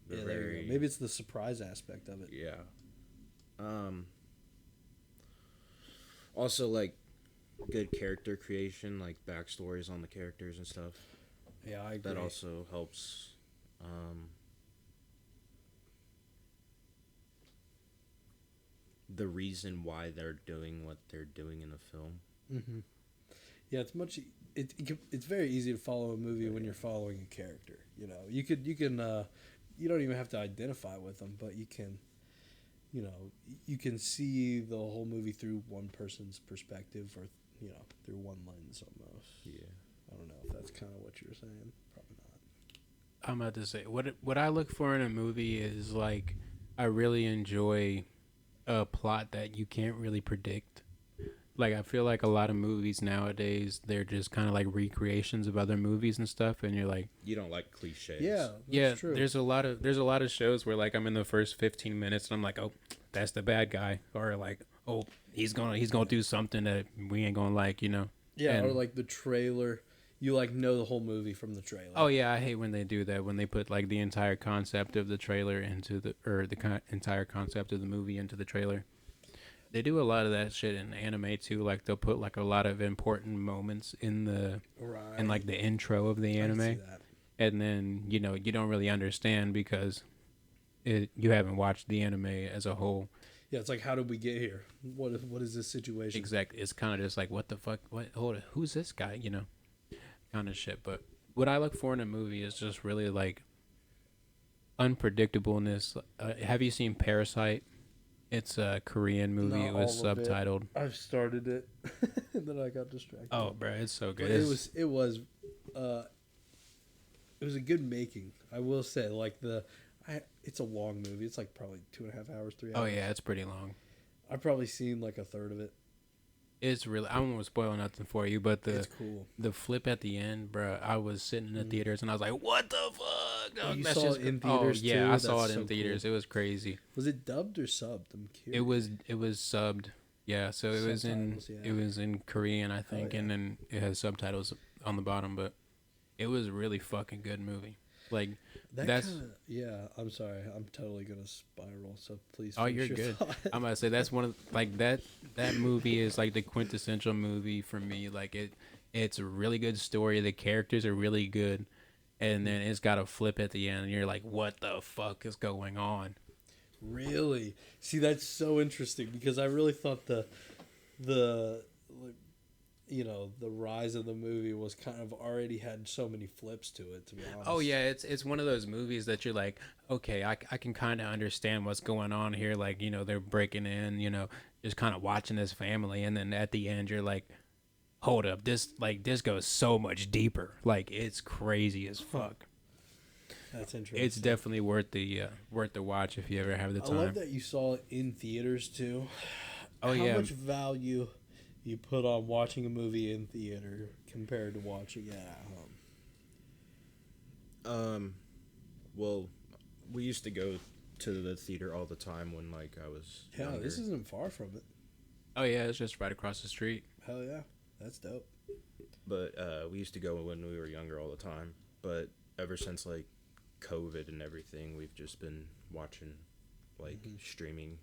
They're Yeah, there you go. Maybe it's the surprise aspect of it. Yeah. Also, like, good character creation, like backstories on the characters and stuff. Yeah, I agree. That also helps. The reason why they're doing what they're doing in the film. Mm-hmm. Yeah, it's very easy to follow a movie when you're following a character. You can you don't even have to identify with them, but you can see the whole movie through one person's perspective, or through one lens almost. Yeah. I don't know if that's kind of what you were saying. Probably not. I'm about to say what I look for in a movie is like I really enjoy a plot that you can't really predict. Like I feel like a lot of movies nowadays they're just kind of like recreations of other movies and stuff, and you're like, You don't like cliches. Yeah, that's true. There's a lot of shows where like I'm in the first 15 minutes and I'm like, oh, that's the bad guy, or like, oh, he's gonna do something that we ain't gonna like, Yeah, or And- like the trailer. You like know the whole movie from the trailer. Oh yeah, I hate when they do that, when they put like the entire concept of the trailer into entire concept of the movie into the trailer. They do a lot of that shit in anime too. Like they'll put like a lot of important moments in right. like the intro of the I can anime, see that. and then you don't really understand because you haven't watched the anime as a whole. Yeah, it's like, how did we get here? What is this situation? Exactly. It's kind of just like, what the fuck? What? Hold on. Who's this guy? Kind of shit. But what I look for in a movie is just really like unpredictableness. Have you seen Parasite? It's a Korean movie. Not It was all of it. subtitled. I've started it, and then I got distracted. Oh, bro, it's so But good. it was a good making. I will say, like it's a long movie. It's like probably 2.5 hours, 3 hours. Oh yeah, it's pretty long. I've probably seen like a third of it. It's really. I won't spoil nothing for you, but It's cool. the flip at the end, bro. I was sitting in the theaters and I was like, "What the fuck?" Oh, you That's saw it in theaters, yeah, too? I saw That's it in so theaters. cool. It was crazy. Was it dubbed or subbed? I'm curious. It was subbed. Yeah, so it was in Subtitles, yeah. it was in Korean, I think, yeah. and then it has subtitles on the bottom. But it was a really fucking good movie. Like that's. Yeah, I'm sorry. I'm totally gonna spiral. So please. Oh, finish you're your good. thought. I'm gonna say that's one of like that movie is like the quintessential movie for me. Like it's a really good story. The characters are really good, and then it's got a flip at the end, and you're like, what the fuck is going on? Really? See, that's so interesting because I really thought the the rise of the movie was kind of already had so many flips to it, to be honest. Oh yeah, it's one of those movies that you're like, okay, I can kind of understand what's going on here. Like they're breaking in, just kind of watching this family, and then at the end you're like, hold up, this goes so much deeper. Like, it's crazy as fuck. That's interesting. It's definitely worth the watch if you ever have the I time. love that you saw it in theaters too. Oh, How yeah. much value you put on watching a movie in theater compared to watching it at home? Well, we used to go to the theater all the time when like I was Hell, younger. this isn't far from it. Oh yeah, it's just right across the street. Hell yeah, that's dope. But we used to go when we were younger all the time. But ever since like COVID and everything, we've just been watching like streaming.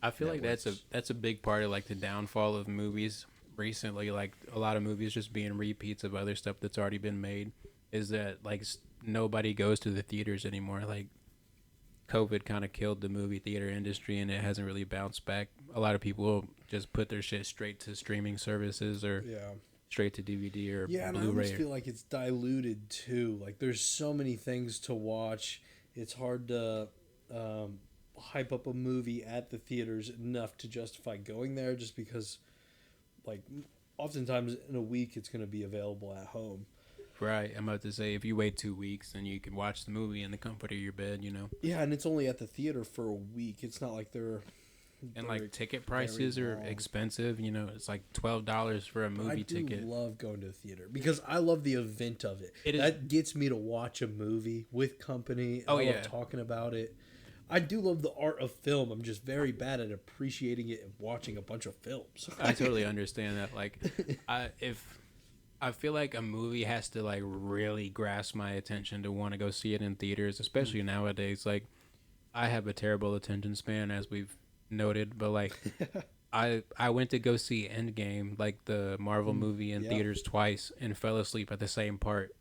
I feel like Netflix. that's a big part of like the downfall of movies recently. Like a lot of movies just being repeats of other stuff that's already been made. Is that like nobody goes to the theaters anymore? Like COVID kind of killed the movie theater industry, and it hasn't really bounced back. A lot of people will just put their shit straight to streaming services or Yeah. straight to DVD or Yeah, and I Blu-ray. almost feel like it's diluted too. Like there's so many things to watch. It's hard to hype up a movie at the theaters enough to justify going there, just because, like, oftentimes in a week it's going to be available at home. Right, I'm about to say, if you wait 2 weeks, then you can watch the movie in the comfort of your bed, you know. Yeah, and it's only at the theater for a week. It's not like they're And very- like ticket prices very are long. expensive, you know. It's like $12 for a movie I do ticket. love going to the theater because I love the event of it. It is- That gets me to watch a movie with company. Oh, I yeah. love talking about it. I do love the art of film. I'm just very bad at appreciating it and watching a bunch of films. I totally understand that. Like, I feel like a movie has to like really grasp my attention to want to go see it in theaters, especially nowadays. Like, I have a terrible attention span, as we've noted, but like, I went to go see Endgame, like the Marvel movie, in yeah. theaters twice, and fell asleep at the same part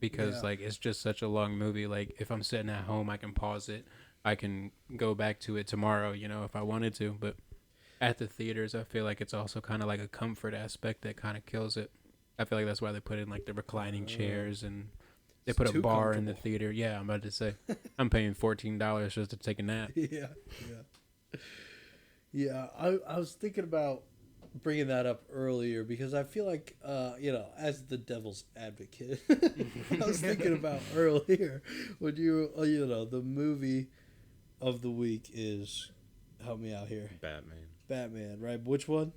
because Yeah. like it's just such a long movie. Like, if I'm sitting at home, I can pause it, I can go back to it tomorrow, you know, if I wanted to. But at the theaters, I feel like it's also kind of like a comfort aspect that kind of kills it. I feel like that's why they put in like the reclining chairs, and they It's put a too bar in the comfortable. theater. Yeah, I'm about to say, I'm paying $14 just to take a nap. Yeah. I was thinking about bringing that up earlier because I feel like, as the devil's advocate, I was thinking about earlier when the movie of the week is, help me out here, Batman, right? Which one?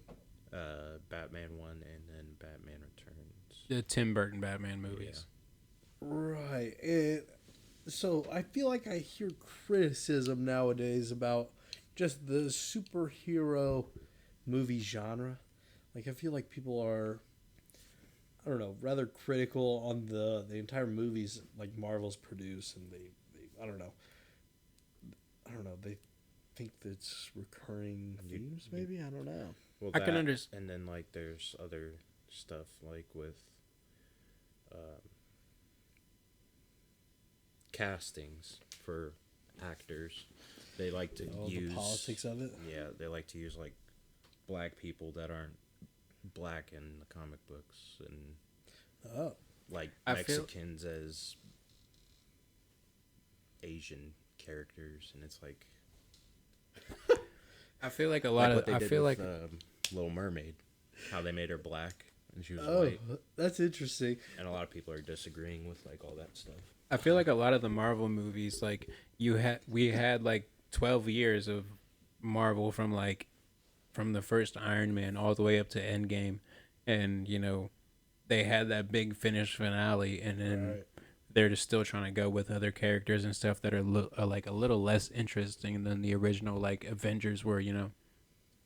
Batman 1 and then Batman Returns. The Tim Burton Batman movies. Right. And so I feel like I hear criticism nowadays about just the superhero movie genre. Like, I feel like people are, I don't know, rather critical on the entire movies like Marvel's produce, and they I don't know, they think that's recurring themes, maybe? I don't know. Well, I can understand. And then like there's other stuff like with castings for actors. They like to use the politics of it. Yeah, they like to use like black people that aren't black in the comic books, and Oh. like I feel- Mexicans as Asian characters, and it's like I feel like a lot what of. they I did feel with, like Little Mermaid, how they made her black and she was Oh, white, that's interesting. and a lot of people are disagreeing with like all that stuff. I feel like a lot of the Marvel movies, like we had like 12 years of Marvel from the first Iron Man all the way up to Endgame, and you know, they had that big finish finale, and then Right. they're just still trying to go with other characters and stuff that are like a little less interesting than the original like Avengers were. You know,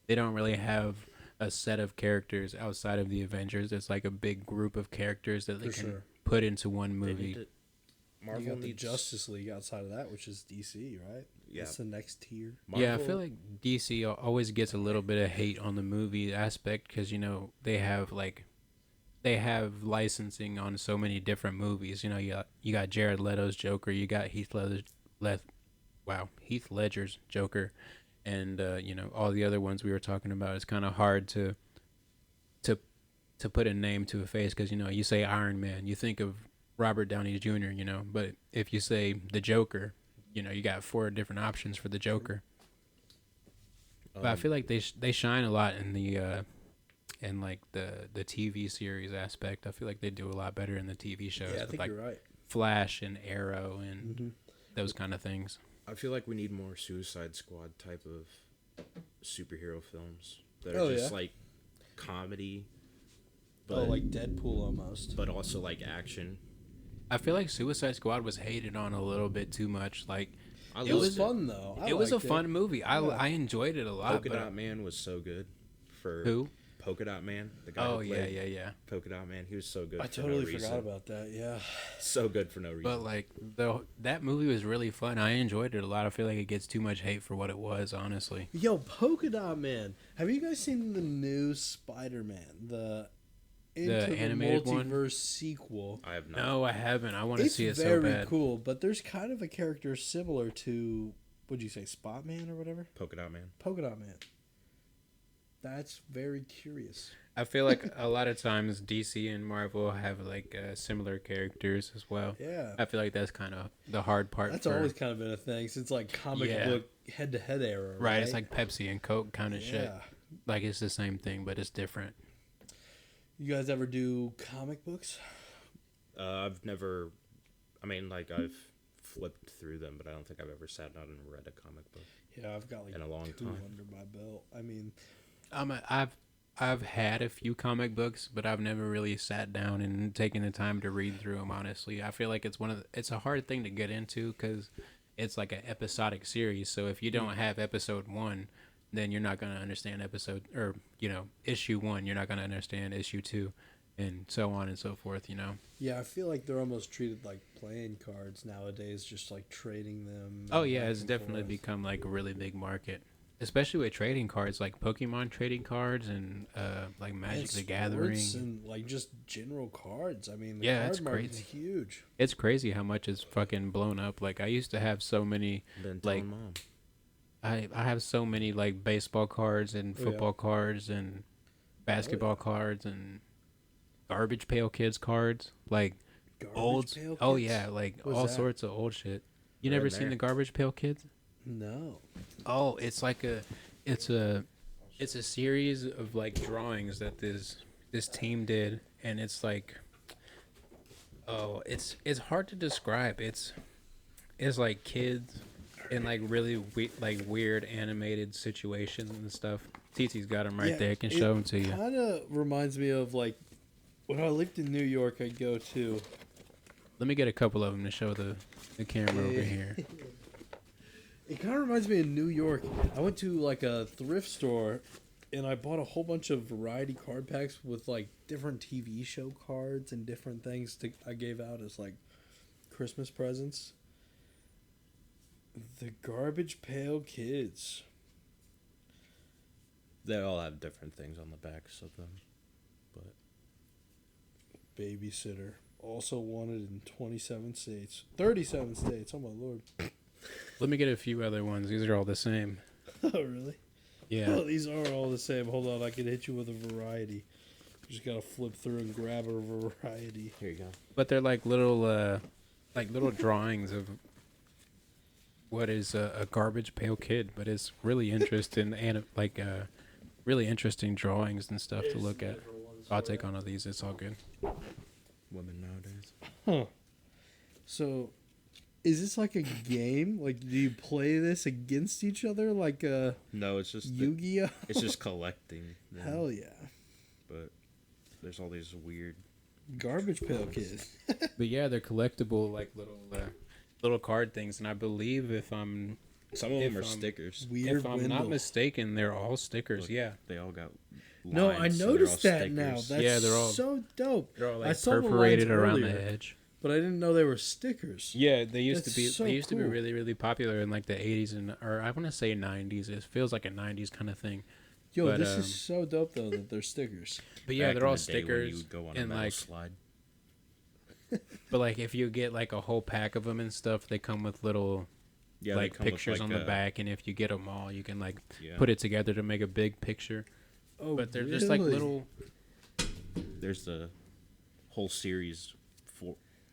they don't really have a set of characters outside of the Avengers. It's like a big group of characters that they For can sure. put into one They movie. need to, Marvel You got the needs Justice League outside of that, which is DC, right? Yeah. That's the next tier. Yeah, I feel like DC always gets a little bit of hate on the movie aspect because, you know, they have licensing on so many different movies. You know, you got Jared Leto's Joker, you got Heath Ledger's Joker, and you know, all the other ones we were talking about. It's kind of hard to put a name to a face because, you know, you say Iron Man, you think of Robert Downey Jr., you know, but if you say the Joker, you know, you got 4 different options for the Joker. But I feel like they shine a lot in the and like the TV series aspect. I feel like they do a lot better in the TV shows Yeah, I with think like you're right. Flash and Arrow and Mm-hmm. those kind of things. I feel like we need more Suicide Squad type of superhero films that Oh, are just yeah? like comedy, Oh, but like Deadpool almost. but also like action. I feel like Suicide Squad was hated on a little bit too much. Like I It love was fun though. it was a liked fun movie. Yeah. I enjoyed it a lot. Polka But Dot Man was so good. For who? Polka Dot Man, the guy Oh who yeah, played yeah. Polka Dot Man, he was so good. I for totally no reason. forgot about that. Yeah. So good for no reason. But like that movie was really fun. I enjoyed it a lot. I feel like it gets too much hate for what it was, honestly. Yo, Polka Dot Man. Have you guys seen the new Spider-Man? The Into the animated one? Multiverse sequel. I have not. No, I haven't. I want to It's see it so very bad. cool, but there's kind of a character similar to, what'd you say, Spot Man or whatever? Polka Dot Man. Polka Dot Man. That's very curious. I feel like a lot of times DC and Marvel have like similar characters as well. Yeah. I feel like that's kind of the hard part. That's for, always kind of been a thing since like comic Yeah. book head-to-head era, right? right. It's like Pepsi and Coke kind of shit. Yeah. Like it's the same thing, but it's different. You guys ever do comic books? I've never. I mean, like I've flipped through them, but I don't think I've ever sat down and read a comic book. Yeah, I've got like In a long two time. under my belt. I mean, I've had a few comic books, but I've never really sat down and taken the time to read through them. Honestly, I feel like it's a hard thing to get into because it's like an episodic series. So if you don't have episode 1, then you're not gonna understand issue 1. You're not gonna understand issue 2, and so on and so forth. yeah, I feel like they're almost treated like playing cards nowadays, just like trading them. Oh yeah, back it's and definitely forth. become like a really big market, especially with trading cards, like Pokemon trading cards and like Magic And the Gathering. sports and like just general cards. I mean, the Yeah, card it's market's crazy. huge. It's crazy how much it's fucking blown up. Like I used to have so many. Been Like- telling mom. I have so many like baseball cards and Oh, yeah. football cards and basketball cards and garbage pail kids cards. Like Garbage old. Pail Oh Kids? yeah, like What's all that? sorts of old shit. You They're never in seen there. the garbage pail kids? No. Oh, it's like it's a series of like drawings that this team did, and it's like, oh, it's hard to describe. It's like kids in like really weird animated situations and stuff. TT's got them right Yeah, there. I can show them to you. Kind of reminds me of like when I lived in New York. I'd go to. Let me get a couple of them to show the camera over Yeah. here. It kind of reminds me of New York. I went to like a thrift store, and I bought a whole bunch of variety card packs with like different TV show cards and different things I gave out as like Christmas presents. The Garbage Pail Kids. They all have different things on the backs of them. But Babysitter. Also wanted in 27 states. 37 states. Oh my lord. Let me get a few other ones. These are all the same. Oh really? Yeah. Oh, these are all the same. Hold on, I can hit you with a variety. You just gotta flip through and grab a variety. here you go. But they're like little drawings of what is a garbage pail kid, but it's really interesting and really interesting drawings and stuff to look at. I'll take one of these. It's all good. Women nowadays. Huh. So, is this like a game? Like, do you play this against each other like a No, it's just Yu-Gi-Oh? it's just collecting. them. Hell yeah. But there's all these weird. Garbage Pail Kid. But yeah, they're collectible like little card things, and I believe if I'm Some of them are If, stickers. Weird if I'm not Wendell. mistaken, they're all stickers. Look, Yeah, They all got. No, I lines, so they're noticed all that now. stickers. That's Yeah, they're all- so dope. they're all I like saw the perforated lines around the earlier. edge. But I didn't know they were stickers. Yeah, they used That's to be. so They used to be cool. really, really popular in like the 80s or I want to say 90s. It feels like a 90s kind of thing. Yo, But, this is so dope though that they're stickers. But yeah, Back they're in all the day when stickers. You would go on a and metal like, slide. but like if you get like a whole pack of them and stuff, they come with little Yeah, they like come with, pictures like, on the back, and if you get them all, you can like Yeah. put it together to make a big picture. Oh, But they're just like really? little. There's the whole series,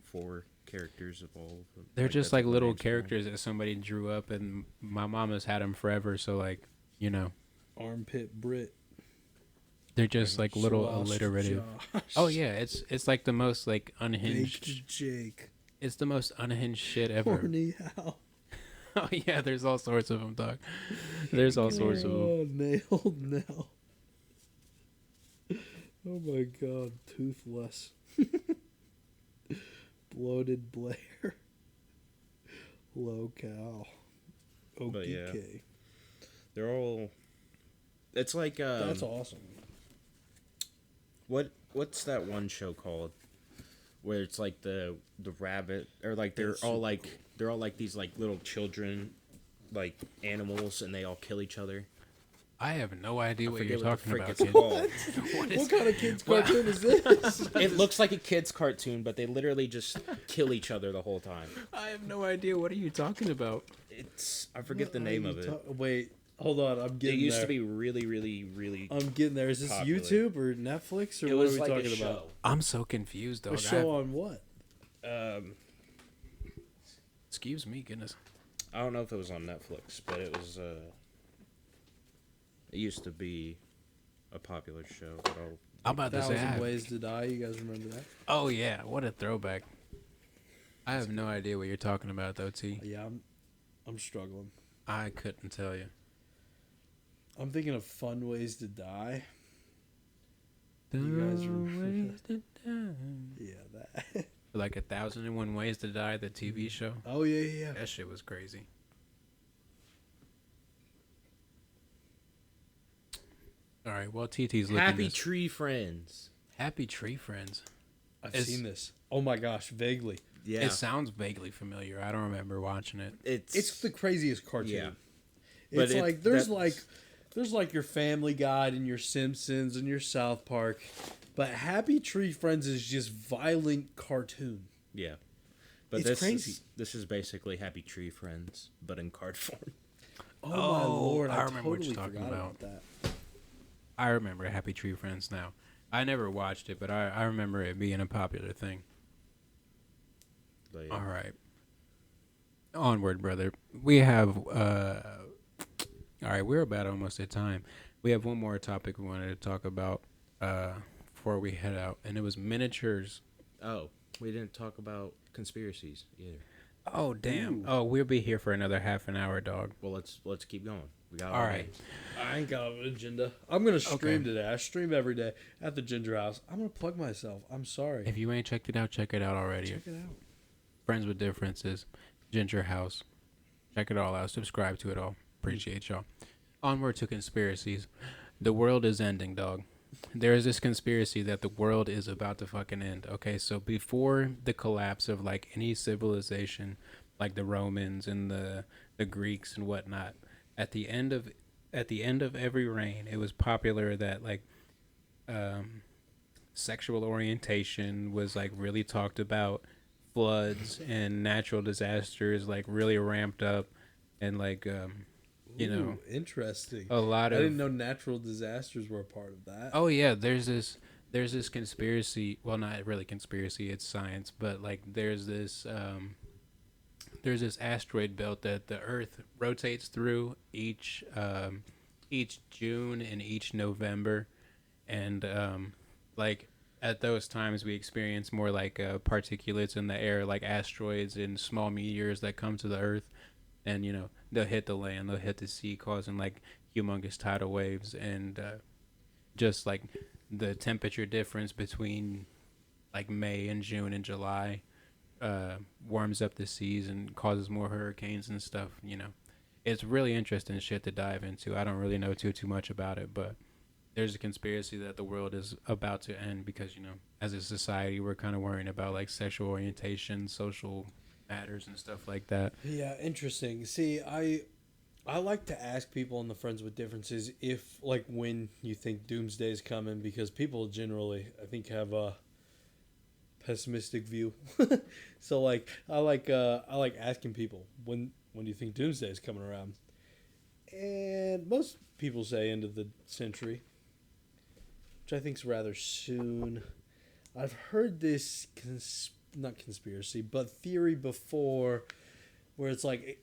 four characters of all of them. They're just like that's what little names for 'em. characters that somebody drew up, and my mom has had them forever. So like, Armpit Brit. They're just like little Lost alliterative. Josh. Oh yeah, it's like the most like unhinged. Baked Jake. It's the most unhinged shit ever. Horny Hal. Oh yeah, there's all sorts of them, dog. There's all sorts of them. Oh, nailed Nell. Oh my god, toothless. Bloated Blair. Low cow. But yeah. OKK. They're all. It's like That's awesome. What's that one show called? Where it's like the rabbit, or like they're That's all super like cool. they're all like these like little children, like animals, and they all kill each other. I have no idea what you're forget what the talking frick about, it's kid. called. What kind of kids cartoon is this? It looks like a kid's cartoon, but they literally just kill each other the whole time. I have no idea. What are you talking about? I forget the name of it. Wait, hold on. I'm It getting used there. to be really, really, really. I'm getting there. Is this popular. YouTube or Netflix or It what was are we like talking a show. about? I'm so confused, dog. A show on what? Excuse me, goodness. I don't know if it was on Netflix, but it was. It used to be a popular show. But I'm about to say. Thousand Ways to Die. You guys remember that? Oh yeah, what a throwback. I have no idea what you're talking about, though, T. Yeah, I'm struggling. I couldn't tell you. I'm thinking of Fun Ways to Die. You guys remember Ways to die. Yeah, that. Like 1,001 Ways to Die, the TV show. Oh yeah. That shit was crazy. All right, well, TT's looking Happy this. Tree Friends. Happy Tree Friends. I've It's- seen this. Oh my gosh, vaguely. Yeah, It sounds vaguely familiar. I don't remember watching it. It's the craziest cartoon. Yeah. It's But like there's like your Family Guy and your Simpsons and your South Park, but Happy Tree Friends is just violent cartoon. yeah. But It's crazy. This is basically Happy Tree Friends, but in card form. Oh, my Oh, lord, I I remember what totally you're talking forgot about. that. I remember Happy Tree Friends now. I never watched it, but I remember it being a popular thing. But yeah. All right. Onward, brother. We have, all right, we're about almost at time. We have one more topic we wanted to talk about before we head out, and it was miniatures. Oh, we didn't talk about conspiracies either. Oh, damn. Ooh. Oh, we'll be here for another half an hour, dog. Well, let's keep going. We got All right. I ain't got an agenda. I'm gonna stream Okay. today. I stream every day at the Ginger House. I'm gonna plug myself. I'm sorry. If you ain't checked it out, check it out already. Check it out. Friends with Differences, Ginger House. Check it all out. Subscribe to it all. Appreciate y'all. Onward to conspiracies. The world is ending, dog. There is this conspiracy that the world is about to fucking end. Okay, so before the collapse of like any civilization, like the Romans and the Greeks and whatnot, at the end of every reign, it was popular that like sexual orientation was like really talked about. Floods and natural disasters like really ramped up, and like you know, Ooh, interesting. a lot I of didn't know natural disasters were a part of that. oh yeah, there's this conspiracy, well, not really conspiracy, it's science, but like there's this asteroid belt that the earth rotates through each June and each November, and like at those times we experience more like particulates in the air, like asteroids and small meteors that come to the earth, and you know they'll hit the land, they'll hit the sea, causing like humongous tidal waves, and just like the temperature difference between like May and June and July warms up the seas and causes more hurricanes and stuff. You know, it's really interesting shit to dive into. I don't really know too much about it, but there's a conspiracy that the world is about to end because, you know, as a society, we're kind of worrying about like sexual orientation, social matters and stuff like that. Yeah, interesting. See, I like to ask people on the Friends with Differences if like when you think doomsday is coming, because people generally I think have a pessimistic view. So like I like asking people when do you think doomsday is coming around, and most people say end of the century, which I think is rather soon. I've heard this not conspiracy but theory before, where it's like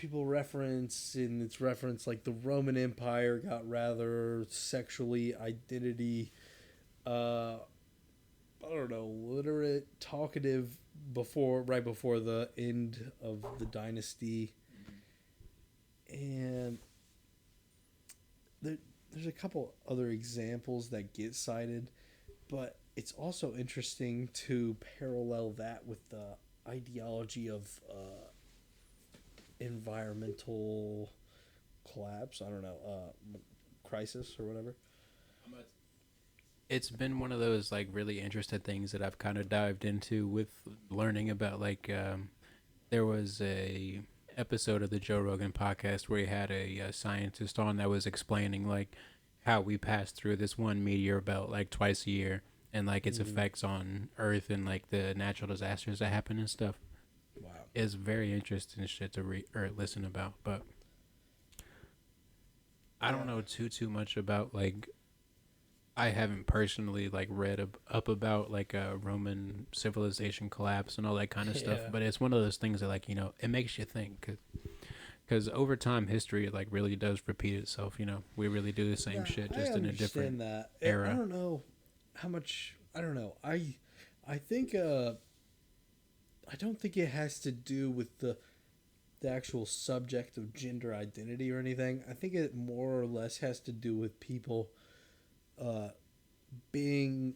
people reference, and it's referenced like the Roman Empire got rather sexually identity, I don't know, literate, talkative right before the end of the dynasty. And there's a couple other examples that get cited, but it's also interesting to parallel that with the ideology of environmental collapse. I don't know, crisis or whatever. It's been one of those like really interesting things that I've kind of dived into with learning about there was a episode of the Joe Rogan podcast where he had a scientist on that was explaining like how we pass through this one meteor belt like twice a year and like its effects on Earth and like the natural disasters that happen and stuff. Wow. It's very interesting shit to read or listen about, but I don't know too much about like I haven't personally like read up about like Roman civilization collapse and all that kind of stuff, Yeah. but it's one of those things that like it makes you think because over time history like really does repeat itself. We really do the same shit just I in a understand different that. era. I don't know how much. I don't know. I think I don't think it has to do with the actual subject of gender identity or anything. I think it more or less has to do with people being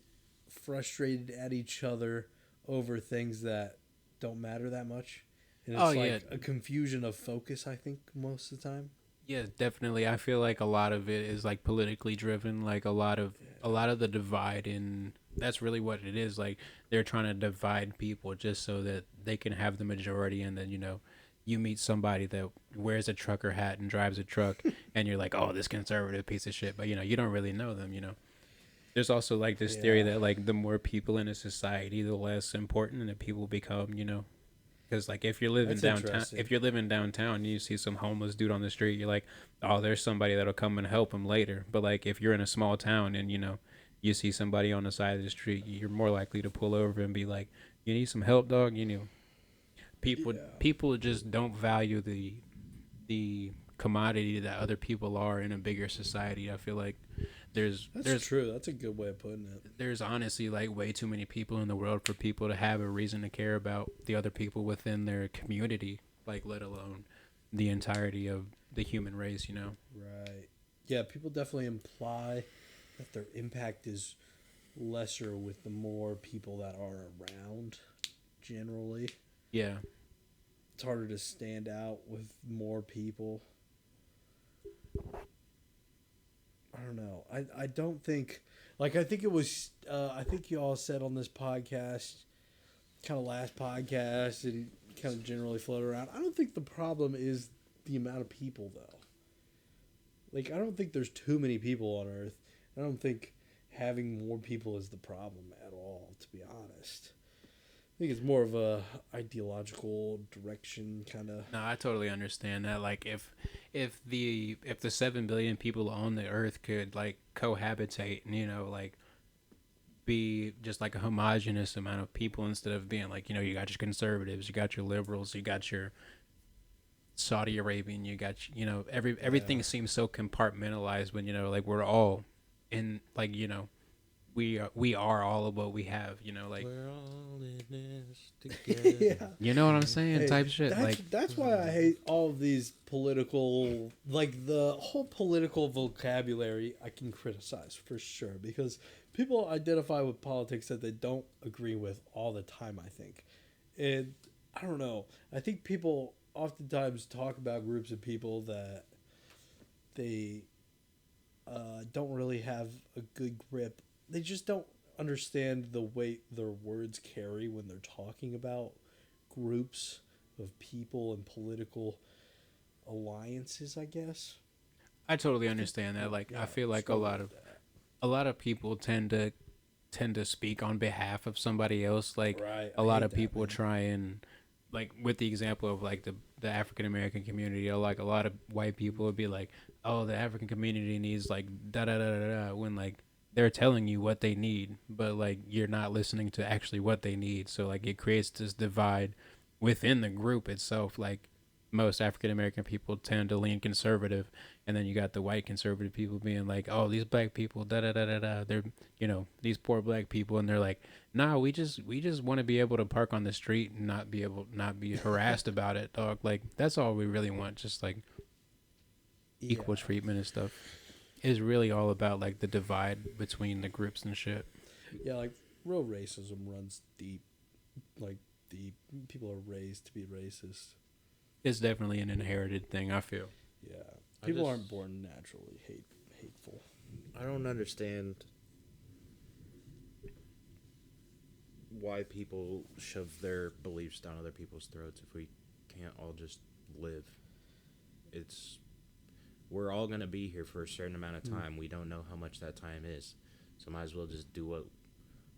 frustrated at each other over things that don't matter that much. And it's a confusion of focus, I think, most of the time. Yeah, definitely. I feel like a lot of it is like politically driven. Like a lot of the divide in that's really what it is. Like they're trying to divide people just so that they can have the majority, and then you meet somebody that wears a trucker hat and drives a truck, and you're like, oh, this conservative piece of shit. But you don't really know them. There's also like this theory that like the more people in a society, the less important that people become. Because like if you're living downtown, and you see some homeless dude on the street, you're like, oh, there's somebody that'll come and help him later. But like if you're in a small town and you see somebody on the side of the street, you're more likely to pull over and be like, you need some help, dog. People just don't value the commodity that other people are in a bigger society. I feel like there's true. That's a good way of putting it. There's honestly like way too many people in the world for people to have a reason to care about the other people within their community, like let alone the entirety of the human race. Right. Yeah, people definitely imply that their impact is lesser with the more people that are around generally. Yeah. It's harder to stand out with more people. I don't know. I don't think... Like, I think it was... I think you all said on this podcast, kind of last podcast, and kind of generally float around. I don't think the problem is the amount of people, though. Like, I don't think there's too many people on Earth. I don't think having more people is the problem at all, to be honest. I think it's more of a ideological direction kind of. No, I totally understand that. Like if the 7 billion people on the earth could like cohabitate and like be just like a homogenous amount of people instead of being like you got your conservatives, you got your liberals, you got your Saudi Arabian, you got everything seems so compartmentalized when like we're all in like we are all of what we have, like we're all in this together. Yeah. You know what I'm saying? Hey, type shit. That's why I hate all of these political, like the whole political vocabulary. I can criticize for sure because people identify with politics that they don't agree with all the time. I think, and I don't know. I think people oftentimes talk about groups of people that they don't really have a good grip. They just don't understand the weight their words carry when they're talking about groups of people and political alliances, I guess. I totally understand that. Like I feel like a lot of people tend to speak on behalf of somebody else. Like Right, a I lot hate of that, people man. try and like with the example of like the African American community, or like a lot of white people would be like, oh, the African community needs like da da da da da, when like they're telling you what they need, but like you're not listening to actually what they need. So like it creates this divide within the group itself. Like most African American people tend to lean conservative, and then you got the white conservative people being like, "Oh, these black people, da da da da da, they're these poor black people," and they're like, "Nah, we just want to be able to park on the street and not be harassed about it, dog. Like that's all we really want, just like Yeah. equal treatment and stuff." Is really all about like the divide between the groups and shit. Yeah, like real racism runs deep. Like deep. People are raised to be racist. It's definitely an inherited thing, I feel. Yeah. People aren't born naturally hateful. I don't understand why people shove their beliefs down other people's throats if we can't all just live. We're all going to be here for a certain amount of time. We don't know how much that time is. So might as well just do what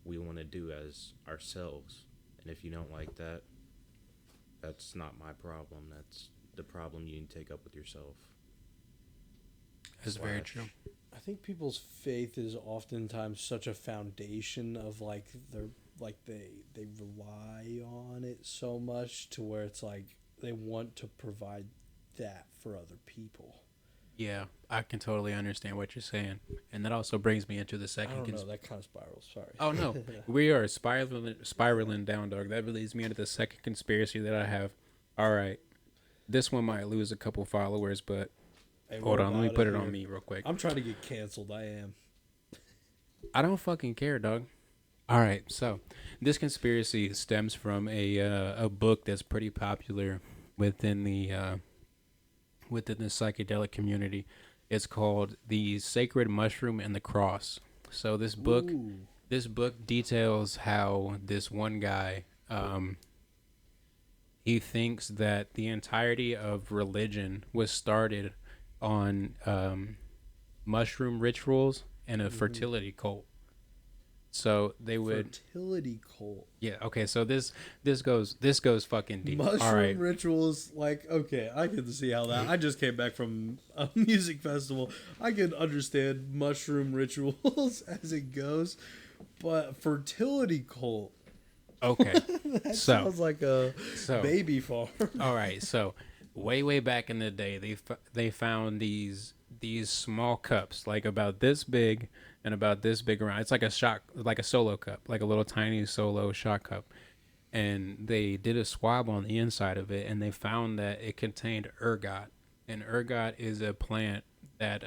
we want to do as ourselves. And if you don't like that, that's not my problem. That's the problem you can take up with yourself. That's very true. I think people's faith is oftentimes such a foundation of like they rely on it so much to where it's like they want to provide that for other people. Yeah, I can totally understand what you're saying, and that also brings me into the I second. don't know, that kind of spirals. Sorry. Oh no, we are spiraling down, dog. That leads me into the second conspiracy that I have. All right, this one might lose a couple followers, but Hey, hold what on, let me about put it it on here? me real quick. I'm trying to get canceled. I am. I don't fucking care, dog. All right, so this conspiracy stems from a book that's pretty popular within the psychedelic community. It's called The Sacred Mushroom and the Cross. So this book Ooh. details how this one guy he thinks that the entirety of religion was started on mushroom rituals and a fertility cult. So they would Fertility cult. yeah, okay, so this goes fucking deep. Mushroom All right. rituals, like, okay, I can see how that. I just came back from a music festival. I can understand mushroom rituals as it goes, but fertility cult. Okay. That So- sounds like a So baby farm. all right, so way back in the day, they found these small cups, like about this big and about this big around. It's like like a solo cup, like a little tiny solo shot cup. And they did a swab on the inside of it, and they found that it contained ergot. And ergot is a plant that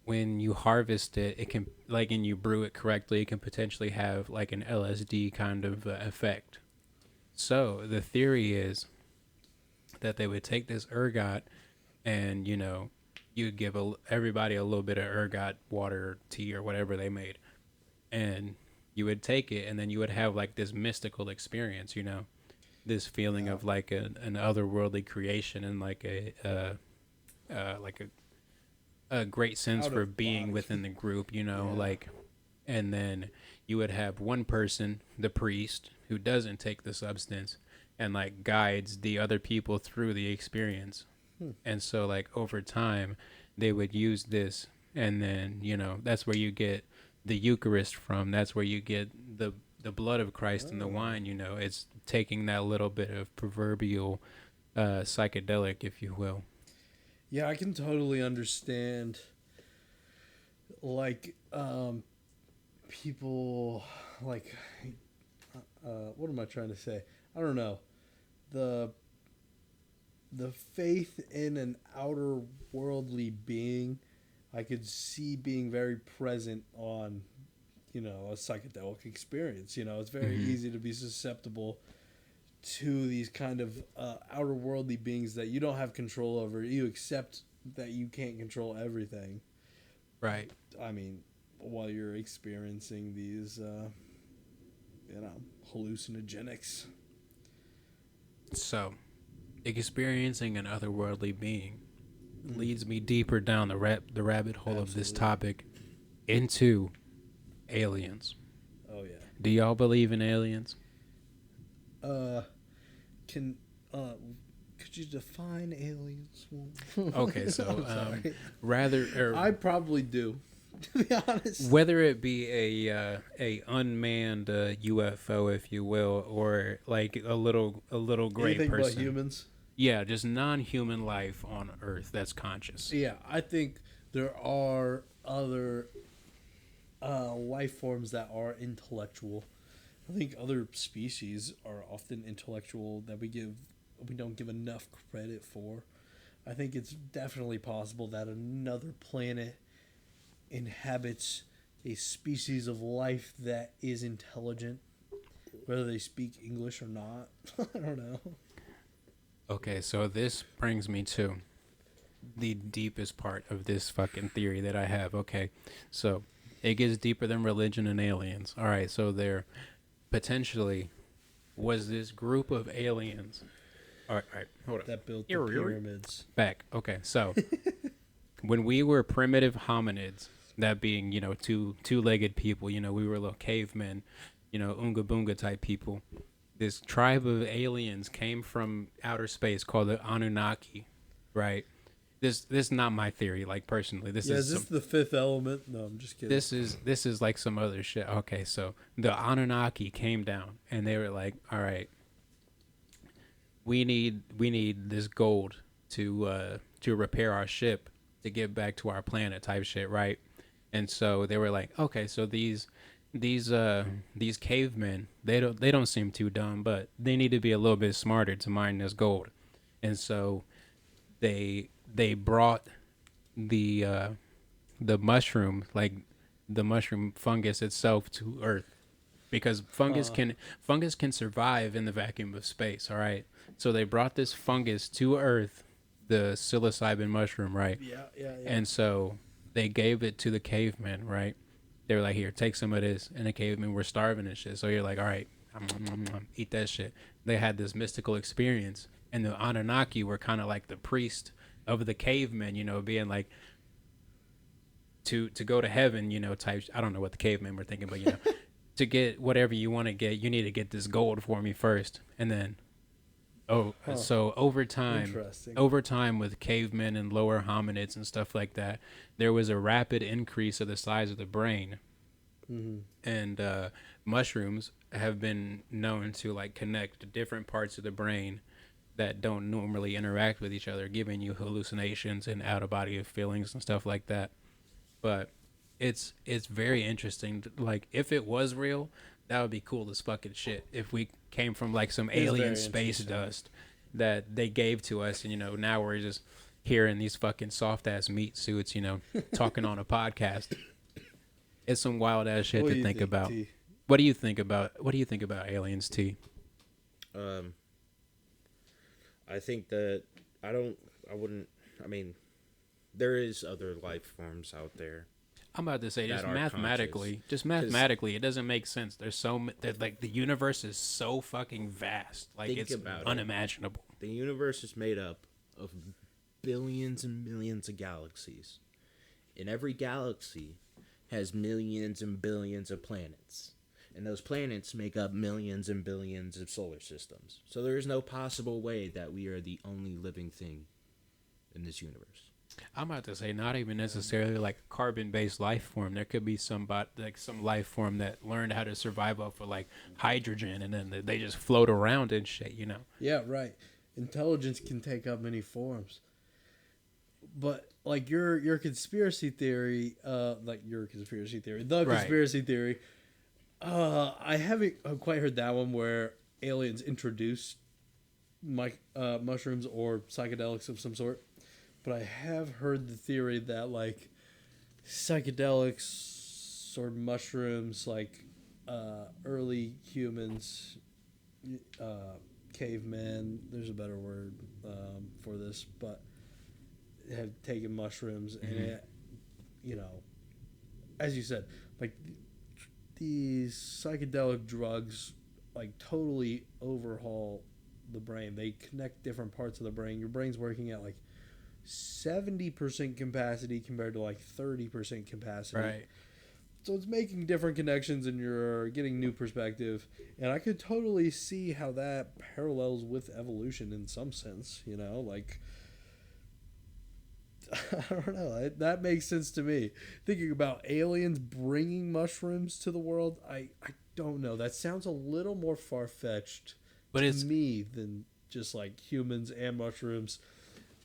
when you harvest it, it can like and you brew it correctly, it can potentially have like an LSD kind of effect. So the theory is that they would take this ergot and you'd give everybody a little bit of ergot water or tea or whatever they made, and you would take it and then you would have like this mystical experience, this feeling of like an otherworldly creation and like a great sense Out for of being body. within the group, Yeah. like, and then you would have one person, the priest, who doesn't take the substance and like guides the other people through the experience. And so like over time they would use this, and then that's where you get the Eucharist from. That's where you get the blood of Christ and the wine. It's taking that little bit of proverbial psychedelic, if you will. Yeah, I can totally understand. Like, people, like, what am I trying to say? I don't know. The faith in an outer worldly being, I could see being very present on, a psychedelic experience. It's very easy to be susceptible to these kind of outer worldly beings that you don't have control over. You accept that you can't control everything. Right. I mean, while you're experiencing these, hallucinogenics. So experiencing an otherworldly being leads me deeper down the rabbit hole of this Absolutely. topic into aliens. Oh yeah. Do y'all believe in aliens? Could you define aliens? Okay, so I'm sorry. rather I probably do. to be honest. Whether it be a unmanned UFO, if you will, or like a little gray Anything person. but humans. Yeah, just non-human life on Earth that's conscious. Yeah, I think there are other life forms that are intellectual. I think other species are often intellectual that we don't give enough credit for. I think it's definitely possible that another planet inhabits a species of life that is intelligent, whether they speak English or not. I don't know. Okay, so this brings me to the deepest part of this fucking theory that I have. Okay, so it gets deeper than religion and aliens. All right, so there potentially was this group of aliens. All right, hold up. That built the pyramids. Back. Okay, so when we were primitive hominids, that being, two-legged people, we were little cavemen, Oonga Boonga type people. This tribe of aliens came from outer space called the Anunnaki, right? This is not my theory, like personally. Is this the fifth element? No, I'm just kidding. This is like some other shit. Okay, so the Anunnaki came down and they were like, all right, we need this gold to repair our ship to get back to our planet type shit, right? And so they were like, okay, so these cavemen, they don't seem too dumb, but they need to be a little bit smarter to mine this gold. And so they brought the mushroom, like the mushroom fungus itself, to Earth, because fungus can survive in the vacuum of space. All right, so they brought this fungus to Earth, the psilocybin mushroom, right? Yeah. And so they gave it to the cavemen, right? They were like, here, take some of this. And the cavemen were starving and shit. So you're like, all right, eat that shit. They had this mystical experience. And the Anunnaki were kind of like the priest of the cavemen, being like, to go to heaven, type. I don't know what the cavemen were thinking, but, to get whatever you want to get, you need to get this gold for me first. And then, so over time with cavemen and lower hominids and stuff like that, there was a rapid increase of the size of the brain. Mm-hmm. And mushrooms have been known to like connect different parts of the brain that don't normally interact with each other, giving you hallucinations and out of body feelings and stuff like that. But it's very interesting. Like, if it was real, that would be cool as fucking shit. If we came from like some alien space dust that they gave to us, and now we're just here in these fucking soft ass meat suits, talking on a podcast. It's some wild ass shit to think about. T? What do you think about aliens, T? I think that there is other life forms out there. I'm about to say, just that are mathematically, it doesn't make sense. There's like the universe is so fucking vast, like it's unimaginable. The universe is made up of billions and millions of galaxies, and every galaxy has millions and billions of planets, and those planets make up millions and billions of solar systems. So there is no possible way that we are the only living thing in this universe. I'm about to say, not even necessarily like a carbon-based life form. There could be some life form that learned how to survive off of like hydrogen, and then they just float around and shit, Yeah, right. Intelligence can take up many forms. But like your conspiracy theory, conspiracy theory, I haven't quite heard that one where aliens introduced mushrooms or psychedelics of some sort. But I have heard the theory that like psychedelics or mushrooms, like early humans, cavemen, there's a better word for this, but have taken mushrooms, and it, as you said, like these psychedelic drugs like totally overhaul the brain. They connect different parts of the brain. Your brain's working at like 70% capacity compared to like 30% capacity. Right. So it's making different connections, and you're getting new perspective. And I could totally see how that parallels with evolution in some sense, like I don't know. That makes sense to me. Thinking about aliens bringing mushrooms to the world, I don't know. That sounds a little more far fetched But to me than just like humans and mushrooms.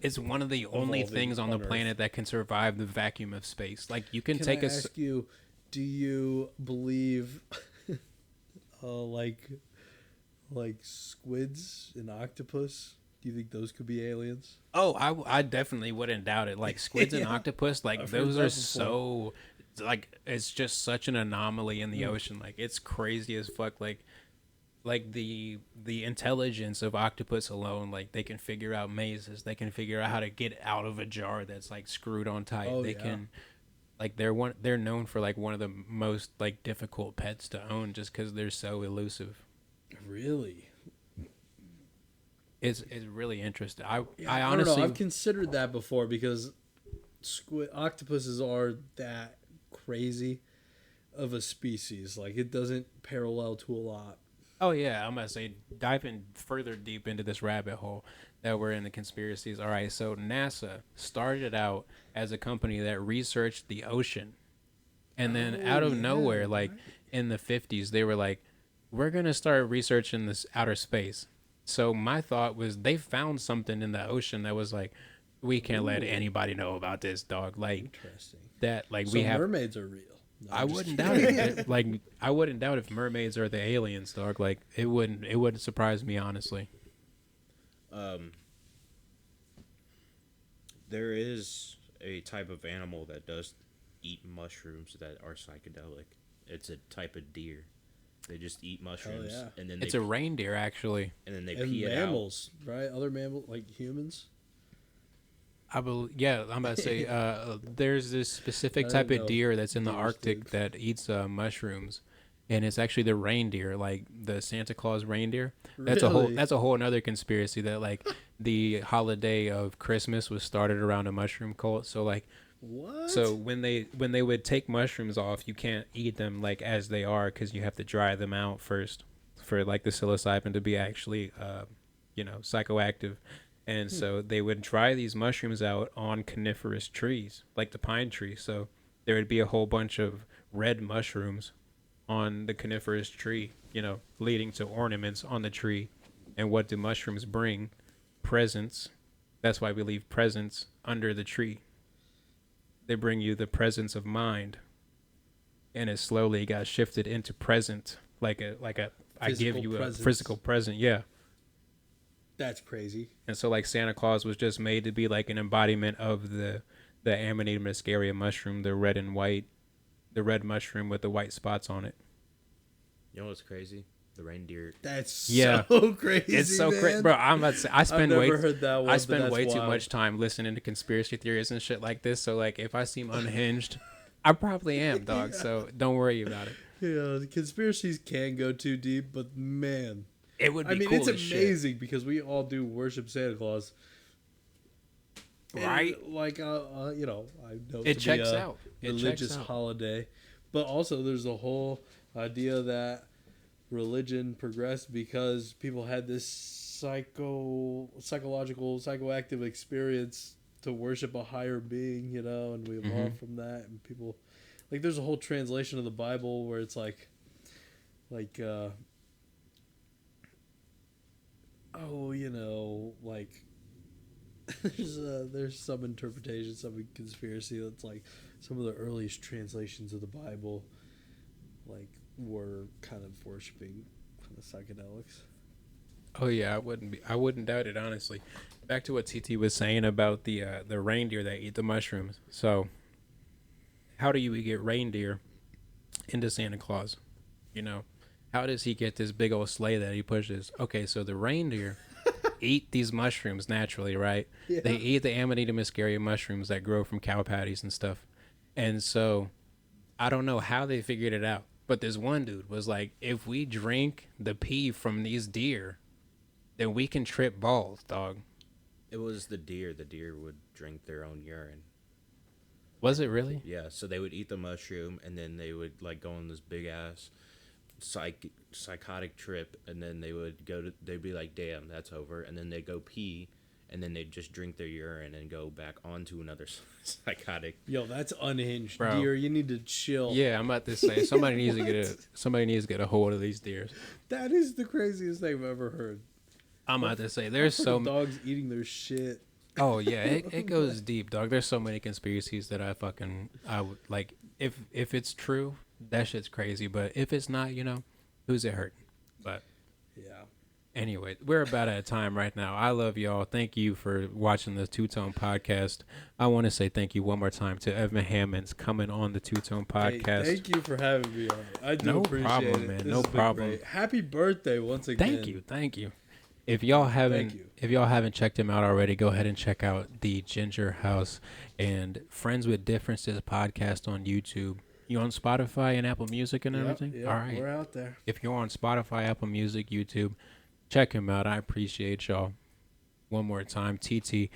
it's one of the only Evolving things on the on Earth. planet that can survive the vacuum of space. Like you can Can take I a s- ask you, do you believe like squids and octopus? Do you think those could be aliens? Oh, I definitely wouldn't doubt it. Like squids and Yeah, octopus, like I've heard those that are before. so, like it's just such an anomaly in the Mm. ocean. Like it's crazy as fuck. Like the intelligence of octopus alone, like they can figure out mazes. They can figure out how to get out of a jar that's like screwed on tight. Oh They yeah, can like they're known for like one of the most like difficult pets to own just because they're so elusive. really? It's really interesting. Yeah, I I don't know. honestly I've considered that before because squid octopuses are that crazy of a species. Like it doesn't parallel to a lot. Oh yeah, I'm gonna say diving further deep into this rabbit hole that we're in the conspiracies. All right, so NASA started out as a company that researched the ocean, and then Oh out of yeah, nowhere, like right. in the 50s, they were like, "We're gonna start researching this outer space." So my thought was they found something in the ocean that was like, "We can't let Ooh, anybody know about this, dog." Like interesting. that, like So we have mermaids are real. No, I I'm just wouldn't doubt kidding. it. Like I wouldn't doubt if mermaids are the aliens, dog. Like it wouldn't surprise me honestly. Um, there is a type of animal that does eat mushrooms that are psychedelic. It's a type of deer. They just eat mushrooms yeah. and then It's a reindeer actually. they And pee it out. mammals, right? Other mammals like humans. I believe yeah, I'm about to say there's this specific I type didn't of know deer that's in the deers Arctic did. that eats mushrooms. And it's actually the reindeer, like the Santa Claus reindeer. Really? That's a whole another conspiracy that like the holiday of Christmas was started around a mushroom cult. So like What? so when they would take mushrooms off, you can't eat them like as they are because you have to dry them out first for like the psilocybin to be actually psychoactive. And so they would dry these mushrooms out on coniferous trees, like the pine tree. So there would be a whole bunch of red mushrooms on the coniferous tree, leading to ornaments on the tree. And what do mushrooms bring? Presents. That's why we leave presents under the tree. They bring you the presence of mind, and it slowly got shifted into present, like a I give Physical you a presence. physical present, yeah. That's crazy. And so like Santa Claus was just made to be like an embodiment of the Amanita muscaria mushroom, the red and white, the red mushroom with the white spots on it. You know what's crazy? The reindeer. That's Yeah. so crazy. It's so crazy, man. bro. I'm about to say, I've never heard that one. I but spend that's way too wild. much time listening to conspiracy theories and shit like this. So like, if I seem unhinged, I probably am, dog. So don't worry about it. Yeah, the conspiracies can go too deep, but man, It would be I mean, cool it's as shit. amazing because we all do worship Santa Claus, And, Right? like, I know It to checks be a out. It religious checks out. holiday, but also there's a whole idea that religion progressed because people had this psychological, psychoactive experience to worship a higher being, and we evolved from that. And people, like, there's a whole translation of the Bible where it's like, like there's some interpretation, some conspiracy that's like some of the earliest translations of the Bible, like, were kind of worshiping kind of psychedelics. Oh yeah, I wouldn't doubt it honestly. Back to what TT was saying about the reindeer that eat the mushrooms. So, how do you get reindeer into Santa Claus? How does he get this big old sleigh that he pushes? Okay, so the reindeer eat these mushrooms naturally, right? Yeah. They eat the Amanita muscaria mushrooms that grow from cow patties and stuff. And so I don't know how they figured it out, but this one dude was like, if we drink the pee from these deer, then we can trip balls, dog. It was the deer. The deer would drink their own urine. Was it really? Yeah, so they would eat the mushroom and then they would like go on this big ass psychotic trip, and then they'd be like, damn, that's over, and then they go pee, and then they'd just drink their urine and go back onto another psychotic. Yo, that's unhinged, Bro. dear. You need to chill. Yeah, I'm about to say somebody needs to get a hold of these deers. That is the craziest thing I've ever heard. I'm about to say there's so dogs eating their shit. Oh yeah, it goes deep, dog. There's so many conspiracies that I would like. If it's true, that shit's crazy. But if it's not, who's it hurting? But Yeah. anyway, we're about at a time right now. I love y'all. Thank you for watching the Two Tone Podcast. I want to say thank you one more time to Evan Hammonds coming on the Two Tone Podcast. Hey, thank you for having me on. I do No appreciate problem, it. man. This No has been problem. great. Happy birthday once again. Thank you. If y'all Thank you. haven't checked him out already, go ahead and check out the Ginger House and Friends with Differences podcast on YouTube. You on Spotify and Apple Music and everything? Yep, All right. we're out there. If you're on Spotify, Apple Music, YouTube, check him out. I appreciate y'all. One more time, TT,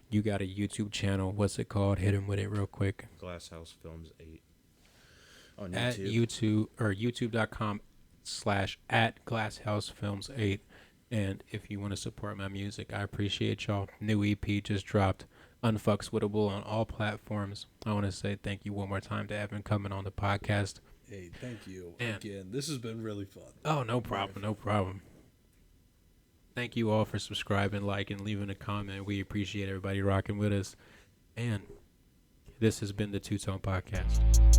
you got a YouTube channel. What's it called? Hit him with it real quick. Glass House Films 8 on At YouTube or youtube.com/@glasshousefilms8. And if you want to support my music, I appreciate y'all. New EP just dropped. Unfuckswittable on all platforms. I want to say thank you one more time to Evan coming on the podcast. Hey, thank you And- again. This has been really fun. Oh, no problem. No problem. Thank you all for subscribing, liking, leaving a comment. We appreciate everybody rocking with us. And this has been the Two Tone Podcast.